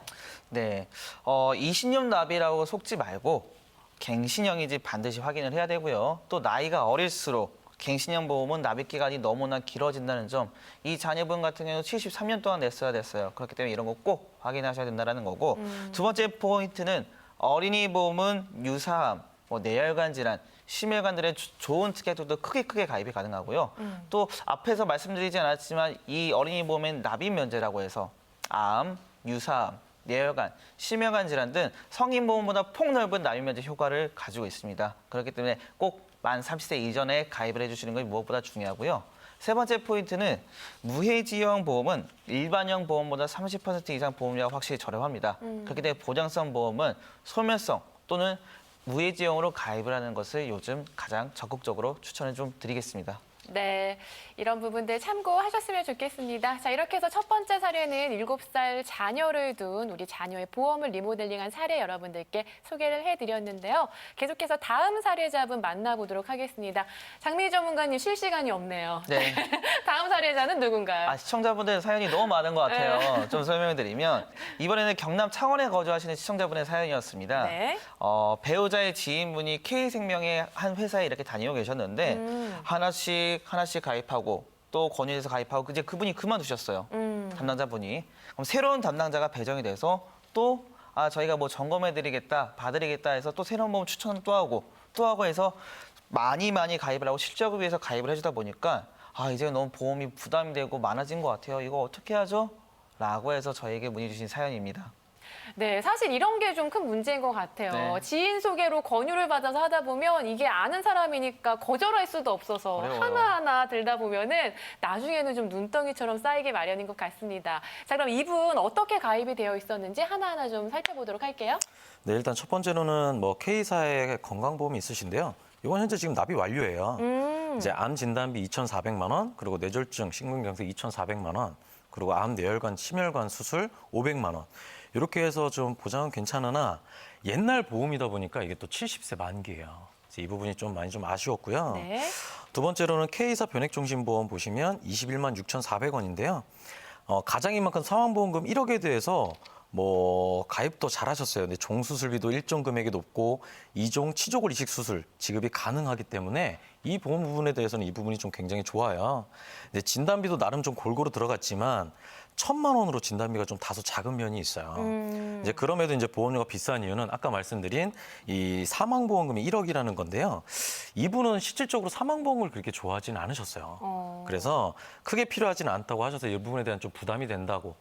네, 20년 납이라고 속지 말고 갱신형인지 반드시 확인을 해야 되고요. 또 나이가 어릴수록 갱신형 보험은 납입 기간이 너무나 길어진다는 점, 이 자녀분 같은 경우는 73년 동안 냈어야 됐어요. 그렇기 때문에 이런 거 꼭 확인하셔야 된다는 거고, 두 번째 포인트는 어린이 보험은 유사암, 뇌혈관 질환, 심혈관들의 좋은 특약들도 크게 가입이 가능하고요. 또 앞에서 말씀드리지 않았지만 이 어린이 보험엔 납입 면제라고 해서 암, 유사암, 뇌혈관, 심혈관 질환 등 성인 보험보다 폭넓은 납입 면제 효과를 가지고 있습니다. 그렇기 때문에 꼭 만 30세 이전에 가입을 해주시는 것이 무엇보다 중요하고요. 세 번째 포인트는 무해지형 보험은 일반형 보험보다 30% 이상 보험료가 확실히 저렴합니다. 그렇기 때문에 보장성 보험은 소멸성 또는 무해지형으로 가입을 하는 것을 요즘 가장 적극적으로 추천을 좀 드리겠습니다. 네, 이런 부분들 참고하셨으면 좋겠습니다. 자, 이렇게 해서 첫 번째 사례는 7살 자녀를 둔 우리 자녀의 보험을 리모델링한 사례 여러분들께 소개를 해드렸는데요. 계속해서 다음 사례자분 만나보도록 하겠습니다. 장미 전문가님 실시간이 없네요. 네. 다음 사례자는 누군가요? 시청자분들 사연이 너무 많은 것 같아요. 좀 설명을 드리면 이번에는 경남 창원에 거주하시는 시청자분의 사연이었습니다. 네. 배우자의 지인분이 K생명의 한 회사에 이렇게 다니고 계셨는데 하나씩 가입하고 또 권유해서 가입하고 이제 그분이 그만두셨어요. 담당자분이. 그럼 새로운 담당자가 배정이 돼서 또 저희가 뭐 점검해드리겠다, 봐드리겠다 해서 또 새로운 보험 추천 또 하고 해서 많이 가입을 하고 실적을 위해서 가입을 해주다 보니까 이제 너무 보험이 부담이 되고 많아진 것 같아요. 이거 어떻게 하죠? 라고 해서 저에게 문의 주신 사연입니다. 네, 사실 이런 게 좀 큰 문제인 것 같아요. 네. 지인 소개로 권유를 받아서 하다 보면 이게 아는 사람이니까 거절할 수도 없어서 어려워요. 하나하나 들다 보면은 나중에는 좀 눈덩이처럼 쌓이기 마련인 것 같습니다. 자, 그럼 이분 어떻게 가입이 되어 있었는지 하나하나 좀 살펴보도록 할게요. 네, 일단 첫 번째로는 K사의 건강보험이 있으신데요. 이건 현재 지금 납입 완료예요. 이제 암 진단비 2,400만 원, 그리고 뇌졸중, 심근경색 2,400만 원, 그리고 암, 뇌혈관, 심혈관 수술 500만 원. 이렇게 해서 좀 보장은 괜찮으나 옛날 보험이다 보니까 이게 또 70세 만기예요. 그래서 이 부분이 좀 많이 좀 아쉬웠고요. 네. 두 번째로는 K사 변액종신보험 보시면 21만 6,400원인데요. 가장인 만큼 사망보험금 1억에 대해서 뭐 가입도 잘하셨어요. 근데 종수술비도 일정 금액이 높고 2종 치조골 이식 수술 지급이 가능하기 때문에 이 보험 부분에 대해서는 이 부분이 좀 굉장히 좋아요. 근데 진단비도 나름 좀 골고루 들어갔지만 1,000만 원으로 진단비가 좀 다소 작은 면이 있어요. 이제 그럼에도 이제 보험료가 비싼 이유는 아까 말씀드린 이 사망보험금이 1억이라는 건데요. 이분은 실질적으로 사망보험을 그렇게 좋아하지는 않으셨어요. 그래서 크게 필요하지는 않다고 하셔서 이 부분에 대한 좀 부담이 된다고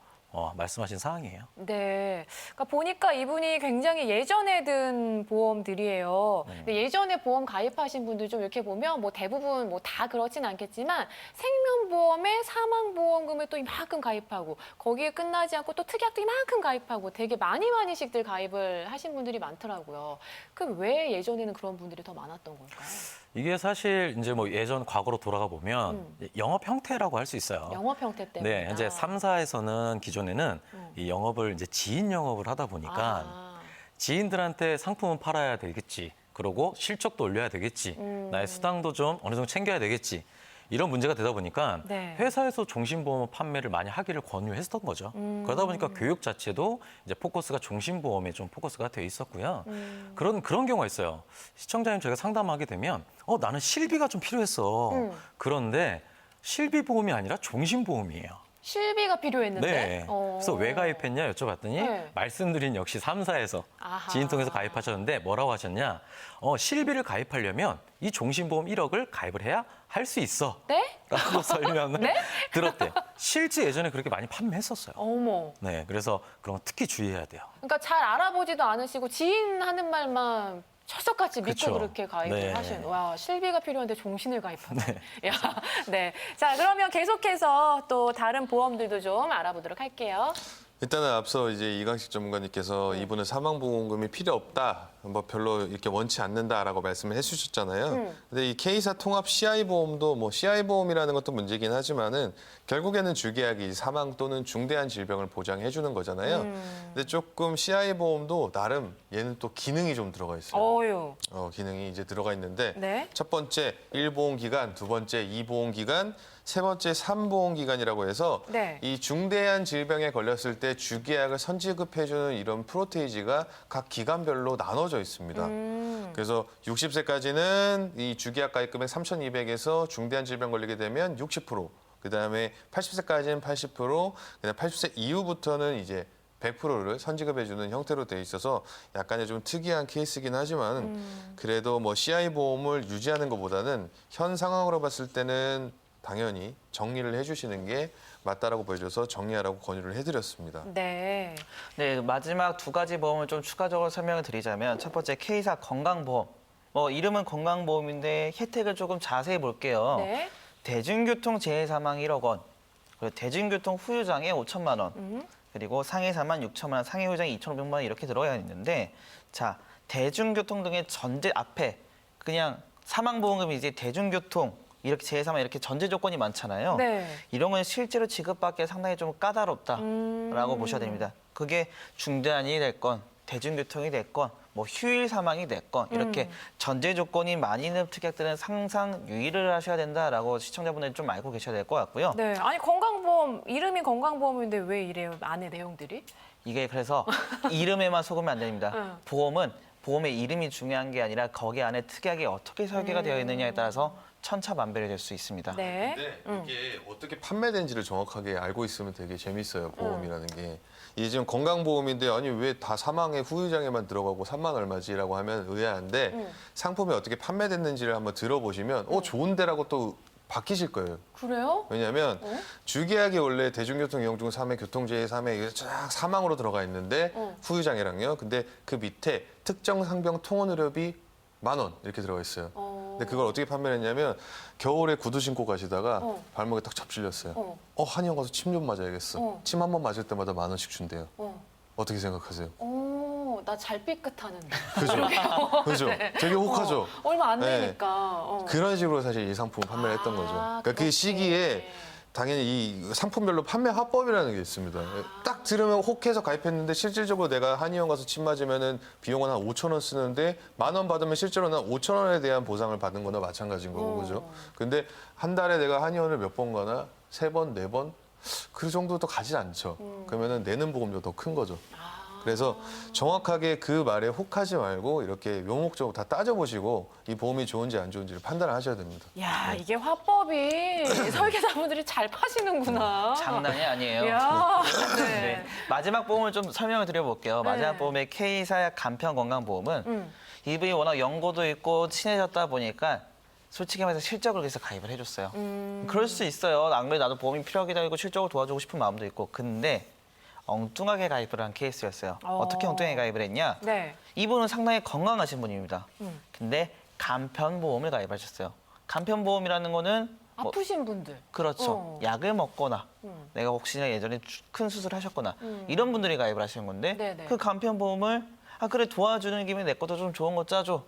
말씀하신 사항이에요. 네. 그러니까 보니까 이분이 굉장히 예전에 든 보험들이에요. 근데 예전에 보험 가입하신 분들 좀 이렇게 보면 뭐 대부분 뭐 다 그렇진 않겠지만 생명보험에 사망보험금을 또 이만큼 가입하고 거기에 끝나지 않고 또 특약도 이만큼 가입하고 되게 많이씩들 가입을 하신 분들이 많더라고요. 그럼 왜 예전에는 그런 분들이 더 많았던 걸까요? 이게 사실 이제 뭐 예전 과거로 돌아가 보면 영업 형태라고 할 수 있어요. 영업 형태 때문에. 네, 이제 3사에서는 기존에는 이 영업을 이제 지인 영업을 하다 보니까 지인들한테 상품은 팔아야 되겠지. 그러고 실적도 올려야 되겠지. 나의 수당도 좀 어느 정도 챙겨야 되겠지. 이런 문제가 되다 보니까 네. 회사에서 종신보험 판매를 많이 하기를 권유했었던 거죠. 그러다 보니까 교육 자체도 이제 포커스가 종신보험에 좀 포커스가 돼 있었고요. 그런 경우가 있어요. 시청자님 저희가 상담하게 되면 나는 실비가 좀 필요했어. 그런데 실비보험이 아니라 종신보험이에요. 실비가 필요했는데. 네. 그래서 왜 가입했냐 여쭤봤더니 네. 말씀드린 역시 3사에서 아하. 지인 통해서 가입하셨는데 뭐라고 하셨냐. 실비를 가입하려면 이 종신보험 1억을 가입을 해야 할 수 있어. 네? 라고 설명을 네? 들었대요. 실제 예전에 그렇게 많이 판매했었어요. 어머. 네, 그래서 그런 거 특히 주의해야 돼요. 그러니까 잘 알아보지도 않으시고 지인 하는 말만 철석같이 믿고 그쵸. 그렇게 가입을 네. 하시는. 와, 실비가 필요한데 종신을 가입하네. 야, 네. 자, 그러면 계속해서 또 다른 보험들도 좀 알아보도록 할게요. 일단은 앞서 이제 이강식 전문가님께서 이분은 사망보험금이 필요 없다, 뭐 별로 이렇게 원치 않는다라고 말씀을 해주셨잖아요. 근데 이 K사 통합 CI보험도 뭐 CI보험이라는 것도 문제긴 하지만은 결국에는 주계약이 사망 또는 중대한 질병을 보장해주는 거잖아요. 근데 조금 CI보험도 나름 얘는 또 기능이 좀 들어가 있어요. 어유. 기능이 이제 들어가 있는데 네. 첫 번째 1보험 기간, 두 번째 2보험 기간, 세 번째 3보험 기간이라고 해서 네. 이 중대한 질병에 걸렸을 때 주계약을 선지급해주는 이런 프로테이지가 각 기간별로 나눠져 있습니다. 그래서 60세까지는 이 주계약 가입금액 3,200에서 중대한 질병 걸리게 되면 60%, 그다음에 80세까지는 80%, 그다음 80세 이후부터는 이제 100%를 선지급해주는 형태로 돼 있어서 약간의 좀 특이한 케이스긴 하지만 그래도 뭐 CI 보험을 유지하는 것보다는 현 상황으로 봤을 때는 당연히 정리를 해주시는 게 맞다라고 보여줘서 정리하라고 권유를 해드렸습니다. 네. 네, 마지막 두 가지 보험을 좀 추가적으로 설명을 드리자면 첫 번째 K사 건강보험. 이름은 건강보험인데 혜택을 조금 자세히 볼게요. 네. 대중교통 재해 사망 1억 원, 그리고 대중교통 후유장애 5천만 원, 그리고 상해 사망 6천만 원, 상해 후유장애 2,500만 원 이렇게 들어가 있는데, 자, 대중교통 등의 전제 앞에 그냥 사망보험금이 이제 대중교통 이렇게 재해 사망 이렇게 전제 조건이 많잖아요. 네. 이런 건 실제로 지급받기에 상당히 좀 까다롭다라고 보셔야 됩니다. 그게 중대한 일이 됐건 대중교통이 됐건 뭐 휴일 사망이 됐건 이렇게 전제 조건이 많이 있는 특약들은 항상 유의를 하셔야 된다라고 시청자분들이 좀 알고 계셔야 될 것 같고요. 네. 아니, 건강보험, 이름이 건강보험인데 왜 이래요? 안에 내용들이? 이게 그래서 이름에만 속으면 안 됩니다. 응. 보험은 보험의 이름이 중요한 게 아니라 거기 안에 특약이 어떻게 설계가 되어 있느냐에 따라서 천차만별이 될 수 있습니다. 네. 근데 이게 어떻게 판매된지를 정확하게 알고 있으면 되게 재밌어요, 보험이라는 게. 이게 지금 건강보험인데 아니 왜 다 사망의 후유장애만 들어가고 3만 얼마지라고 하면 의아한데 상품이 어떻게 판매됐는지를 한번 들어보시면 좋은데라고 또 바뀌실 거예요. 그래요? 왜냐하면 주계약이 원래 대중교통 이용 중 3회, 교통재해 3회 이게 쫙 사망으로 들어가 있는데 후유장애랑요. 근데 그 밑에 특정 상병 통원 의료비 10,000원 이렇게 들어가 있어요. 근데 그걸 어떻게 판매를 했냐면 겨울에 구두 신고 가시다가 발목에 딱 접질렸어요. 한의원 가서 침 좀 맞아야겠어. 침 한 번 맞을 때마다 10,000원씩 준대요. 어떻게 생각하세요? 나 잘 삐끗하는데. 그죠? 그죠? 되게 혹하죠? 얼마 안 네. 되니까. 그런 식으로 사실 이 상품을 판매를 했던 거죠. 그러니까 그 시기에 당연히 이 상품별로 판매 화법이라는 게 있습니다. 딱 들으면 혹해서 가입했는데 실질적으로 내가 한의원 가서 침 맞으면은 비용은 한 5,000원 쓰는데 10,000원 받으면 실제로는 5,000원에 대한 보상을 받는 거나 마찬가지인 거고, 그죠? 근데 한 달에 내가 한의원을 몇 번 가나? 3번, 4번? 그 정도도 가지 않죠. 그러면은 내는 보험료 더 큰 거죠. 아. 그래서 정확하게 그 말에 혹하지 말고 이렇게 묘목적으로 다 따져보시고 이 보험이 좋은지 안 좋은지를 판단을 하셔야 됩니다. 야, 이게 화법이 설계사분들이 잘 파시는구나. 장난이 아니에요. 야, 네. 네. 마지막 보험을 좀 설명을 드려볼게요. 네. 마지막 보험의 K사야 간편건강보험은 이분이 워낙 연고도 있고 친해졌다 보니까 솔직히 말해서 실적을 위해서 가입을 해줬어요. 그럴 수 있어요. 안 그래도 나도 보험이 필요하기도 하고 실적을 도와주고 싶은 마음도 있고. 근데 엉뚱하게 가입을 한 케이스였어요. 어떻게 엉뚱하게 가입을 했냐? 네. 이분은 상당히 건강하신 분입니다. 근데 간편보험을 가입하셨어요. 간편보험이라는 거는 뭐 아프신 분들. 그렇죠. 약을 먹거나 내가 혹시나 예전에 큰 수술을 하셨거나 이런 분들이 가입을 하시는 건데 네네. 그 간편보험을 그래 도와주는 김에 내 것도 좀 좋은 거 짜줘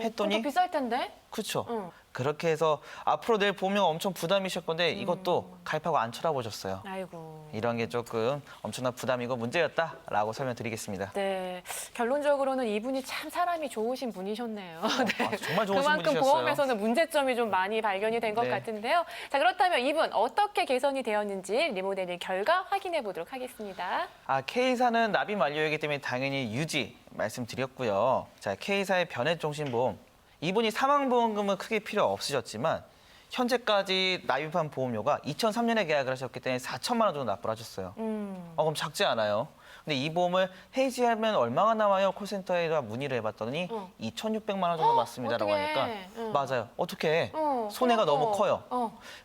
했더니 그것도 비쌀 텐데? 그렇죠. 응. 그렇게 해서 앞으로 낼 보험료가 엄청 부담이실 건데 이것도 가입하고 안 쳐다보셨어요. 아이고. 이런 게 조금 엄청난 부담이고 문제였다라고 설명드리겠습니다. 네, 결론적으로는 이분이 참 사람이 좋으신 분이셨네요. 네. 정말 좋으신 그만큼 분이셨어요. 보험에서는 문제점이 좀 많이 발견이 된 것 네. 같은데요. 자, 그렇다면 이분 어떻게 개선이 되었는지 리모델링 결과 확인해 보도록 하겠습니다. K사는 납입 만료이기 때문에 당연히 유지 말씀드렸고요. 자, K사의 변액종신보험. 이분이 사망보험금은 크게 필요 없으셨지만 현재까지 납입한 보험료가 2003년에 계약을 하셨기 때문에 4천만 원 정도 납부를 하셨어요. 그럼 작지 않아요. 근데 이 보험을 해지하면 얼마가 나와요? 콜센터에 문의를 해봤더니 2,600만 원 정도 맞습니다라고 어떡해. 하니까 응. 맞아요. 어떻게 해? 어, 손해가 그래도. 너무 커요.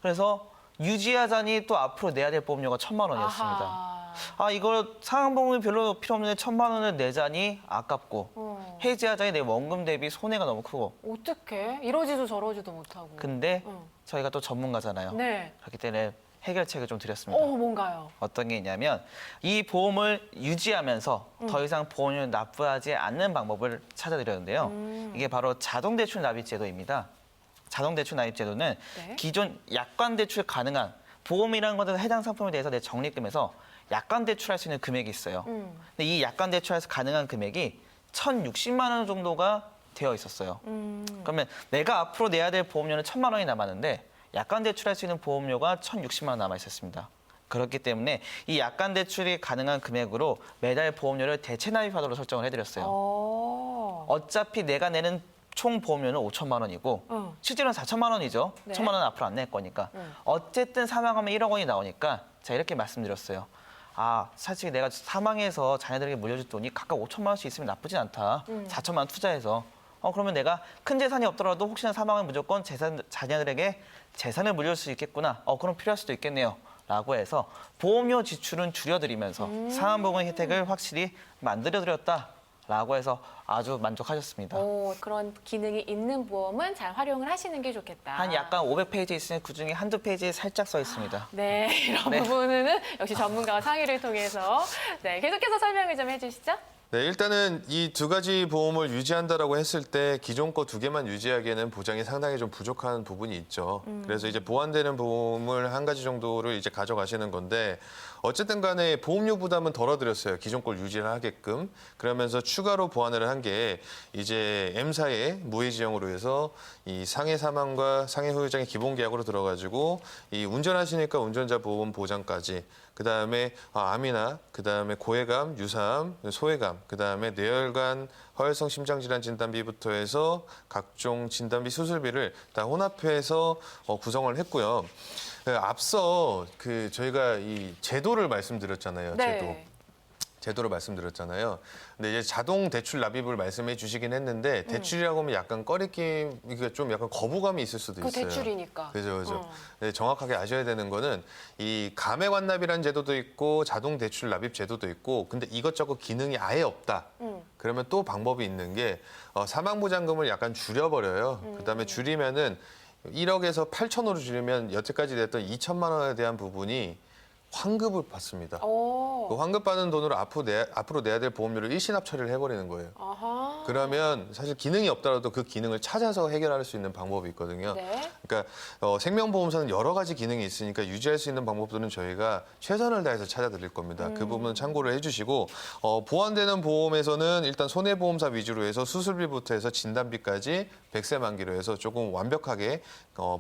그래서 유지하자니 또 앞으로 내야 될 보험료가 1,000만 원이었습니다. 아하. 이걸 상환보험이 별로 필요 없는데 1,000만 원을 내자니 아깝고 해지하자니 내 원금 대비 손해가 너무 크고 어떡해? 이러지도 저러지도 못하고. 근데 응. 저희가 또 전문가잖아요. 네. 그렇기 때문에 해결책을 좀 드렸습니다. 뭔가요? 어떤 게 있냐면 이 보험을 유지하면서 더 이상 보험료를 납부하지 않는 방법을 찾아드렸는데요. 이게 바로 자동대출 납입제도입니다. 자동대출 납입제도는 네. 기존 약관대출 가능한 보험이라는 것은 해당 상품에 대해서 내 적립금에서 약관대출할 수 있는 금액이 있어요. 근데 이 약관대출에서 가능한 금액이 1,060만 원 정도가 되어 있었어요. 그러면 내가 앞으로 내야 될 보험료는 1,000만 원이 남았는데 약관 대출할 수 있는 보험료가 1,060만 원 남아 있었습니다. 그렇기 때문에 이 약관 대출이 가능한 금액으로 매달 보험료를 대체 납입하도록 설정을 해드렸어요. 어차피 내가 내는 총 보험료는 5천만 원이고 실제로는 4천만 원이죠. 네. 1천만 원 앞으로 안 낼 거니까. 어쨌든 사망하면 1억 원이 나오니까 자 이렇게 말씀드렸어요. 사실 내가 사망해서 자녀들에게 물려줄 돈이 각각 5천만 원씩 있으면 나쁘진 않다. 4천만 원 투자해서. 그러면 내가 큰 재산이 없더라도 혹시나 사망하면 무조건 자녀들에게 재산을 물려줄 수 있겠구나. 그럼 필요할 수도 있겠네요. 라고 해서 보험료 지출은 줄여드리면서 사망보험 혜택을 확실히 만들어드렸다라고 해서 아주 만족하셨습니다. 그런 기능이 있는 보험은 잘 활용을 하시는 게 좋겠다. 한 약간 500페이지 있으면 그중에 한두 페이지에 살짝 써 있습니다. 네, 이런 네. 부분은 역시 전문가와 상의를 통해서 네, 계속해서 설명을 좀 해주시죠. 네, 일단은 이 두 가지 보험을 유지한다라고 했을 때 기존 거 두 개만 유지하기에는 보장이 상당히 좀 부족한 부분이 있죠. 그래서 이제 보완되는 보험을 한 가지 정도를 이제 가져가시는 건데 어쨌든 간에 보험료 부담은 덜어드렸어요. 기존 걸 유지를 하게끔. 그러면서 추가로 보완을 한 게 이제 M사의 무해지형으로 해서 이 상해 사망과 상해 후유장의 기본 계약으로 들어가지고 이 운전하시니까 운전자 보험 보장까지 그다음에 암이나 그다음에 고해감, 유사암, 소해감, 그다음에 뇌혈관, 허혈성 심장질환 진단비부터 해서 각종 진단비 수술비를 다 혼합해서 구성을 했고요. 앞서 저희가 이 제도를 말씀드렸잖아요. 제도를 말씀드렸잖아요. 근데 이제 자동 대출 납입을 말씀해 주시긴 했는데 대출이라고 하면 약간 꺼리낌, 이게 좀 약간 거부감이 있을 수도 있어요. 대출이니까. 그죠. 네, 정확하게 아셔야 되는 거는 이 감액 완납이라는 제도도 있고 자동 대출 납입 제도도 있고 근데 이것저것 기능이 아예 없다. 그러면 또 방법이 있는 게 사망보장금을 약간 줄여버려요. 그다음에 줄이면은 1억에서 8천으로 줄이면 여태까지 냈던 2천만 원에 대한 부분이 환급을 받습니다. 그 환급받은 돈으로 앞으로 내야 될 보험료를 일시납 처리를 해버리는 거예요. 아하. 그러면 사실 기능이 없더라도 그 기능을 찾아서 해결할 수 있는 방법이 있거든요. 네. 그러니까 생명보험사는 여러 가지 기능이 있으니까 유지할 수 있는 방법들은 저희가 최선을 다해서 찾아드릴 겁니다. 그 부분은 참고를 해주시고 보완되는 보험에서는 일단 손해보험사 위주로 해서 수술비부터 해서 진단비까지 100세 만기로 해서 조금 완벽하게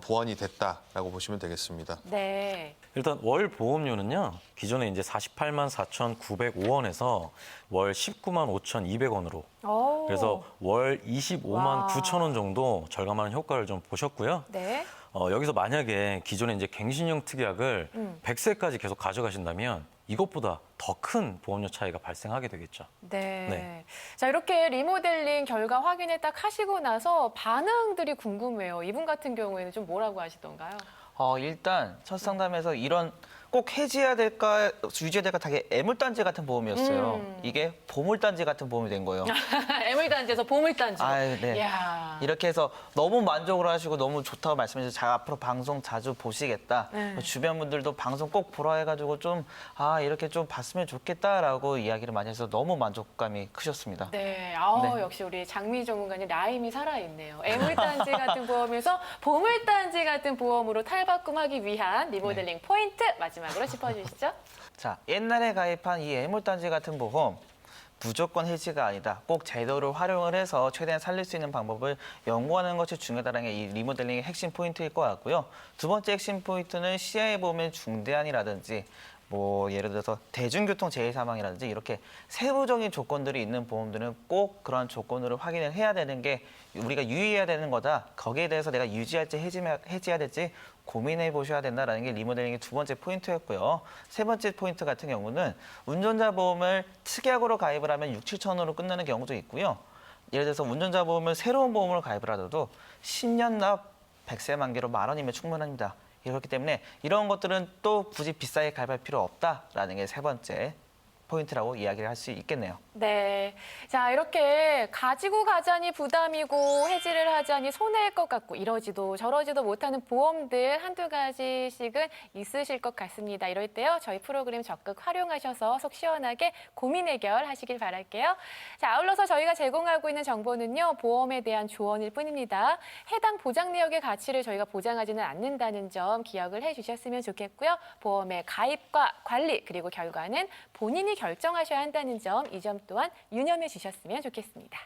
보완이 됐다라고 보시면 되겠습니다. 네. 일단 월 보험료는 보면은요. 기존에 이제 48만 4,905원에서 월 19만 5,200원으로 오. 그래서 월 25만 와. 9천 원 정도 절감하는 효과를 좀 보셨고요. 네. 여기서 만약에 기존에 이제 갱신형 특약을 100세까지 계속 가져가신다면 이것보다 더 큰 보험료 차이가 발생하게 되겠죠. 네. 네. 자, 이렇게 리모델링 결과 확인을 딱 하시고 나서 반응들이 궁금해요. 이분 같은 경우에는 좀 뭐라고 하시던가요? 일단 첫 상담에서 이런 꼭 해지해야 될까 유지해야 될까 되게 애물단지 같은 보험이었어요. 이게 보물단지 같은 보험이 된 거예요. 애물단지에서 보물단지로. 아유, 네. 이야. 이렇게 해서 너무 만족을 하시고 너무 좋다고 말씀해주셔서 제가 앞으로 방송 자주 보시겠다. 네. 주변 분들도 방송 꼭 보라 해가지고 좀 이렇게 좀 봤으면 좋겠다라고 이야기를 많이 해서 너무 만족감이 크셨습니다. 네, 네. 역시 우리 장미 전문가님 라임이 살아있네요. 애물단지 같은 보험에서 보물단지 같은 보험으로 탈바꿈하기 위한 리모델링 포인트 마지막으로 짚어주시죠. 자, 옛날에 가입한 이 애물단지 같은 보험 무조건 해지가 아니다. 꼭 제도를 활용을 해서 최대한 살릴 수 있는 방법을 연구하는 것이 중요하다는 게 이 리모델링의 핵심 포인트일 것 같고요. 두 번째 핵심 포인트는 CI 보험의 중대한이라든지 예를 들어서 대중교통 재해 사망이라든지 이렇게 세부적인 조건들이 있는 보험들은 꼭 그런 조건들을 확인을 해야 되는 게 우리가 유의해야 되는 거다. 거기에 대해서 내가 유지할지 해지해야 될지 고민해 보셔야 된다는 게 리모델링의 두 번째 포인트였고요. 세 번째 포인트 같은 경우는 운전자 보험을 특약으로 가입을 하면 6, 7천원으로 끝나는 경우도 있고요. 예를 들어서 운전자 보험을 새로운 보험으로 가입을 하더라도 10년 납 100세 만기로 10,000원이면 충분합니다. 그렇기 때문에 이런 것들은 또 굳이 비싸게 가입할 필요 없다라는 게 세 번째 포인트라고 이야기를 할 수 있겠네요. 네. 자, 이렇게 가지고 가자니 부담이고 해지를 하자니 손해일 것 같고 이러지도 저러지도 못하는 보험들 한두 가지씩은 있으실 것 같습니다. 이럴 때요, 저희 프로그램 적극 활용하셔서 속 시원하게 고민 해결하시길 바랄게요. 자, 아울러서 저희가 제공하고 있는 정보는요, 보험에 대한 조언일 뿐입니다. 해당 보장 내역의 가치를 저희가 보장하지는 않는다는 점 기억을 해주셨으면 좋겠고요. 보험의 가입과 관리 그리고 결과는 본인이 결정하셔야 한다는 점, 이 점 또한 유념해 주셨으면 좋겠습니다.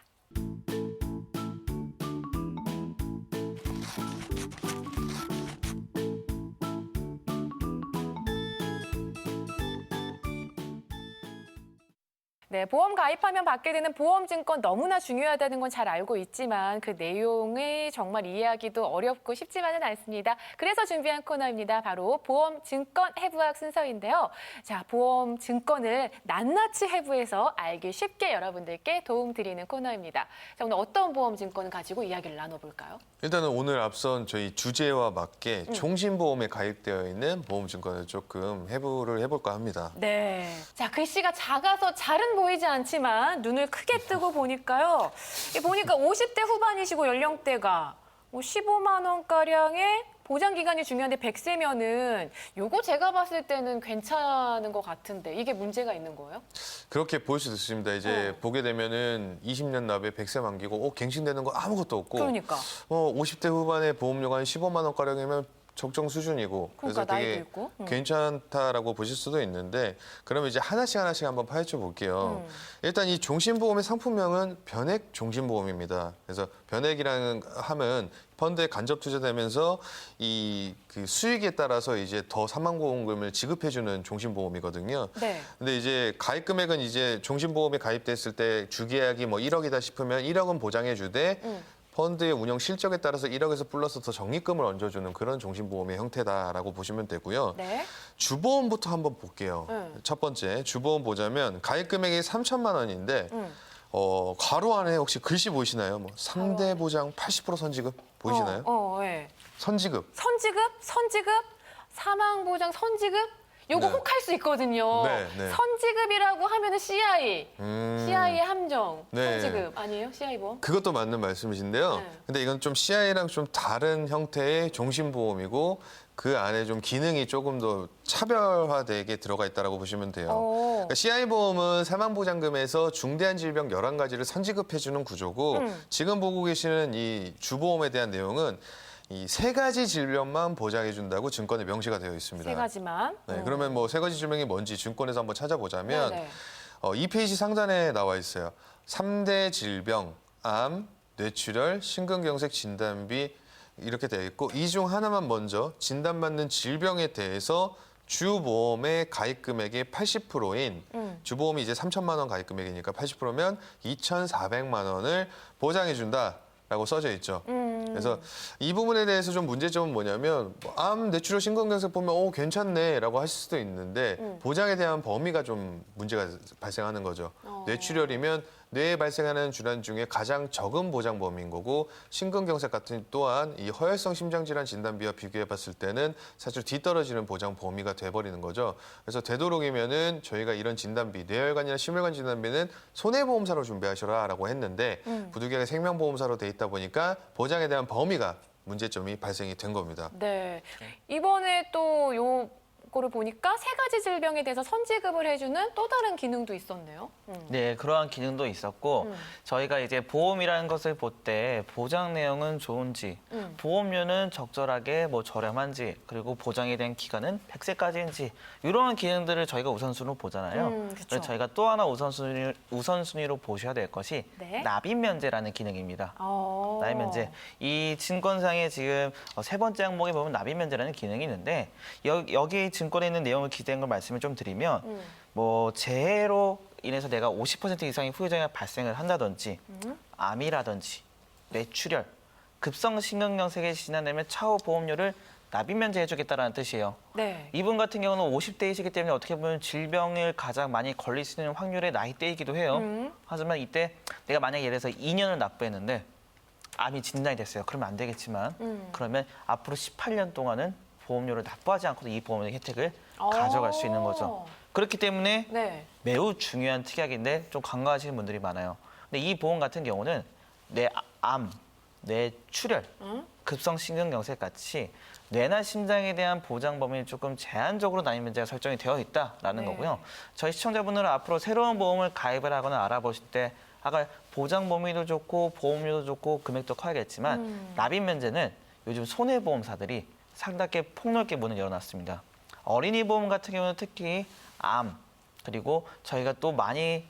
네, 보험 가입하면 받게 되는 보험증권 너무나 중요하다는 건 잘 알고 있지만 그 내용이 정말 이해하기도 어렵고 쉽지만은 않습니다. 그래서 준비한 코너입니다. 바로 보험증권 해부학 순서인데요. 자, 보험증권을 낱낱이 해부해서 알기 쉽게 여러분들께 도움드리는 코너입니다. 자, 오늘 어떤 보험증권을 가지고 이야기를 나눠볼까요? 일단은 오늘 앞선 저희 주제와 맞게 종신보험에 가입되어 있는 보험증권을 조금 해부를 해볼까 합니다. 네. 자, 글씨가 작아서 잘은 보이지 않지만 눈을 크게 뜨고 보니까요. 보니까 50대 후반이시고 연령대가 15만 원가량의 보장 기간이 중요한데 100세면은 요거 제가 봤을 때는 괜찮은 것 같은데 이게 문제가 있는 거예요? 그렇게 보일 수도 있습니다. 이제 보게 되면은 20년 납에 100세 만기고 갱신되는 거 아무것도 없고 그러니까. 50대 후반에 보험료가 한 15만 원가량이면 적정 수준이고 그래서 그러니까, 나이도 되게 있고. 괜찮다라고 보실 수도 있는데 그러면 이제 하나씩 한번 파헤쳐 볼게요. 일단 이 종신보험의 상품명은 변액 종신보험입니다. 그래서 변액이라는 하면 펀드에 간접 투자되면서 그 수익에 따라서 이제 더 사망보험금을 지급해주는 종신보험이거든요. 네. 근데 이제 가입 금액은 이제 종신보험에 가입됐을 때 주계약이 1억이다 싶으면 1억은 보장해주되 펀드의 운영 실적에 따라서 1억에서 플러스 더 적립금을 얹어주는 그런 종신보험의 형태다라고 보시면 되고요. 네. 주보험부터 한번 볼게요. 첫 번째 주보험 보자면 가입 금액이 3천만 원인데 괄호 안에 혹시 글씨 보이시나요? 3대 보장 80% 선지급 보이시나요? 네. 선지급. 선지급, 사망보장 선지급? 요거 네. 혹할 수 있거든요. 네, 네. 선지급이라고 하면은 CI, CI의 함정, 네. 선지급 아니에요? CI 보험? 그것도 맞는 말씀이신데요. 네. 근데 이건 좀 CI랑 좀 다른 형태의 종신보험이고 그 안에 좀 기능이 조금 더 차별화되게 들어가 있다고 보시면 돼요. 그러니까 CI보험은 사망보장금에서 중대한 질병 11가지를 선지급해주는 구조고 지금 보고 계시는 이 주보험에 대한 내용은 이 3가지 질병만 보장해준다고 증권에 명시가 되어 있습니다. 3가지만. 네, 그러면 3가지 질병이 뭔지 증권에서 한번 찾아보자면 네네. 2페이지 상단에 나와 있어요. 3대 질병, 암, 뇌출혈, 심근경색 진단비 이렇게 되어 있고 이 중 하나만 먼저 진단받는 질병에 대해서 주보험의 가입 금액의 80%인 주보험이 이제 3천만 원 가입 금액이니까 80%면 2,400만 원을 보장해 준다라고 써져 있죠. 그래서 이 부분에 대해서 좀 문제점은 뭐냐면 암 뇌출혈 심근경색 보면 괜찮네라고 하실 수도 있는데 보장에 대한 범위가 좀 문제가 발생하는 거죠. 뇌출혈이면 뇌에 발생하는 질환 중에 가장 적은 보장 범위인 거고 심근경색 같은 또한 이 허혈성 심장질환 진단비와 비교해 봤을 때는 사실 뒤떨어지는 보장 범위가 돼버리는 거죠. 그래서 되도록이면은 저희가 이런 진단비, 뇌혈관이나 심혈관 진단비는 손해보험사로 준비하셔라라고 했는데 부득이하게 생명보험사로 돼 있다 보니까 보장에 대한 범위가 문제점이 발생이 된 겁니다. 네. 이번에 또 요거를 보니까 세 가지 질병에 대해서 선지급을 해주는 또 다른 기능도 있었네요. 네, 그러한 기능도 있었고 저희가 이제 보험이라는 것을 볼 때 보장 내용은 좋은지, 보험료는 적절하게 저렴한지, 그리고 보장에 대한 기간은 100세까지인지 이런 기능들을 저희가 우선순위로 보잖아요. 그쵸. 그래서 저희가 또 하나 우선순위로 보셔야 될 것이 네. 납입면제라는 기능입니다. 어. 납입면제. 이 증권상에 지금 세 번째 항목에 보면 납입면제라는 기능이 있는데 여기 증권에 있는 내용을 기재한 걸 말씀을 좀 드리면 재해로 인해서 내가 50% 이상의 후유장애가 발생을 한다든지 암이라든지 뇌출혈, 급성심근경색에 진단되면 차후 보험료를 납입면제해주겠다라는 뜻이에요. 네. 이분 같은 경우는 50대이시기 때문에 어떻게 보면 질병을 가장 많이 걸릴 수 있는 확률의 나이대이기도 해요. 하지만 이때 내가 만약에 예를 들어서 2년을 납부했는데 암이 진단이 됐어요. 그러면 안 되겠지만 그러면 앞으로 18년 동안은 보험료를 납부하지 않고도 이 보험의 혜택을 가져갈 수 있는 거죠. 그렇기 때문에 네. 매우 중요한 특약인데 좀 간과하시는 분들이 많아요. 근데 이 보험 같은 경우는 뇌 암, 뇌출혈, 급성심근경색 같이 뇌나 심장에 대한 보장 범위를 조금 제한적으로 납입면제가 설정이 되어 있다라는 네. 거고요. 저희 시청자분들은 앞으로 새로운 보험을 가입을 하거나 알아보실 때 아까 보장 범위도 좋고 보험료도 좋고 금액도 커야겠지만 납입면제는 요즘 손해보험사들이 상당히 폭넓게 문을 열어놨습니다. 어린이 보험 같은 경우는 특히 암, 그리고 저희가 또 많이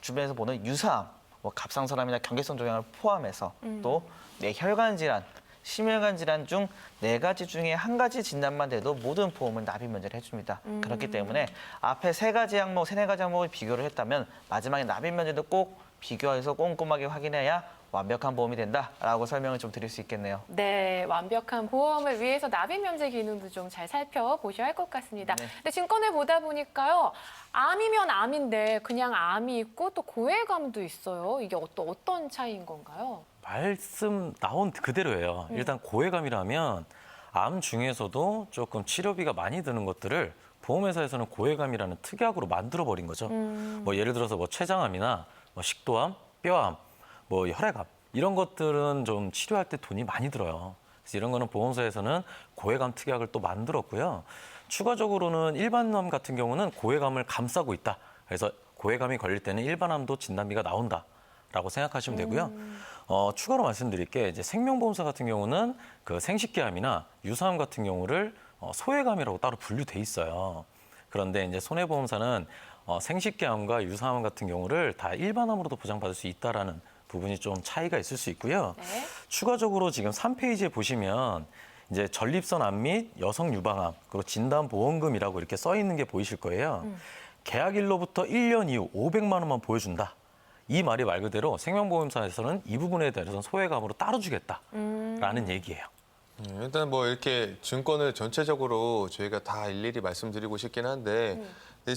주변에서 보는 유사암, 갑상선암이나 경계성 종양을 포함해서 또 뇌혈관 질환, 심혈관 질환 중 4가지 중에 1가지 진단만 돼도 모든 보험은 납입면제를 해줍니다. 그렇기 때문에 앞에 3가지 항목, 4가지 항목을 비교를 했다면 마지막에 납입면제도 꼭 비교해서 꼼꼼하게 확인해야 완벽한 보험이 된다라고 설명을 좀 드릴 수 있겠네요. 네, 완벽한 보험을 위해서 납입면제 기능도 좀 잘 살펴보셔야 할 것 같습니다. 네. 근데 증권을 보다 보니까요, 암이면 암인데 그냥 암이 있고 또 고해감도 있어요. 이게 어떤 차이인 건가요? 말씀 나온 그대로예요. 일단 고해감이라면 암 중에서도 조금 치료비가 많이 드는 것들을 보험회사에서는 고해감이라는 특약으로 만들어버린 거죠. 예를 들어서 췌장암이나 식도암, 뼈암, 혈액암 이런 것들은 좀 치료할 때 돈이 많이 들어요. 그래서 이런 거는 보험사에서는 고해감 특약을 또 만들었고요. 추가적으로는 일반암 같은 경우는 고해감을 감싸고 있다. 그래서 고해감이 걸릴 때는 일반암도 진단비가 나온다라고 생각하시면 되고요. 추가로 말씀드릴 게 이제 생명보험사 같은 경우는 그 생식기암이나 유사암 같은 경우를 소외감이라고 따로 분류돼 있어요. 그런데 이제 손해보험사는 생식기암과 유사암 같은 경우를 다 일반암으로도 보장받을 수 있다라는 부분이 좀 차이가 있을 수 있고요. 네. 추가적으로 지금 3페이지에 보시면 이제 전립선 암 및 여성 유방암 그리고 진단 보험금이라고 이렇게 써 있는 게 보이실 거예요. 계약일로부터 1년 이후 500만 원만 보여준다. 이 말이 말 그대로 생명보험사에서는 이 부분에 대해서는 소외감으로 따로 주겠다라는 얘기예요. 일단 이렇게 증권을 전체적으로 저희가 다 일일이 말씀드리고 싶긴 한데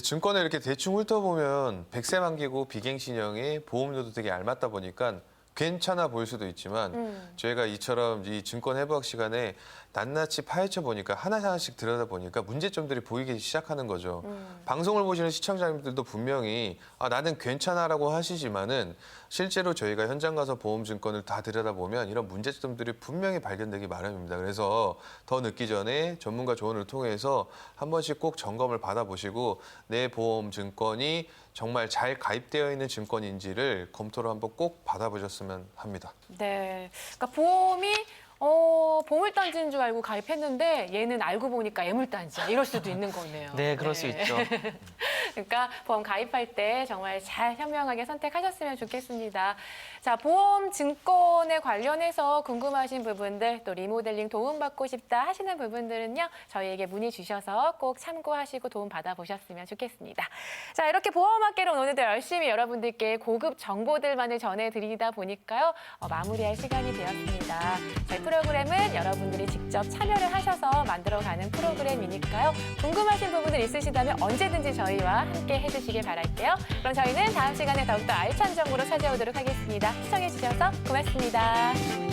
증권을 이렇게 대충 훑어보면 100세 만기고 비갱신형의 보험료도 되게 알맞다 보니까 괜찮아 보일 수도 있지만 저희가 이처럼 이 증권 해부학 시간에 낱낱이 파헤쳐 보니까 하나하나씩 들여다보니까 문제점들이 보이기 시작하는 거죠. 방송을 보시는 시청자님들도 분명히 나는 괜찮아라고 하시지만은 실제로 저희가 현장 가서 보험증권을 다 들여다보면 이런 문제점들이 분명히 발견되기 마련입니다. 그래서 더 늦기 전에 전문가 조언을 통해서 한 번씩 꼭 점검을 받아보시고 내 보험증권이 정말 잘 가입되어 있는 증권인지를 검토를 한번 꼭 받아보셨으면 합니다. 네. 그러니까 보험이 보물단지인 줄 알고 가입했는데 얘는 알고 보니까 애물단지야. 이럴 수도 있는 거네요. 네, 그럴 수 있죠. 그러니까 보험 가입할 때 정말 잘 현명하게 선택하셨으면 좋겠습니다. 자, 보험 증권에 관련해서 궁금하신 부분들 또 리모델링 도움받고 싶다 하시는 부분들은요. 저희에게 문의 주셔서 꼭 참고하시고 도움 받아보셨으면 좋겠습니다. 자, 이렇게 보험학개론 오늘도 열심히 여러분들께 고급 정보들만을 전해드리다 보니까요. 마무리할 시간이 되었습니다. 저희 프로그램은 여러분들이 직접 참여를 하셔서 만들어가는 프로그램이니까요. 궁금하신 부분들 있으시다면 언제든지 저희와 함께 해주시길 바랄게요. 그럼 저희는 다음 시간에 더욱더 알찬 정보로 찾아오도록 하겠습니다. 시청해주셔서 고맙습니다.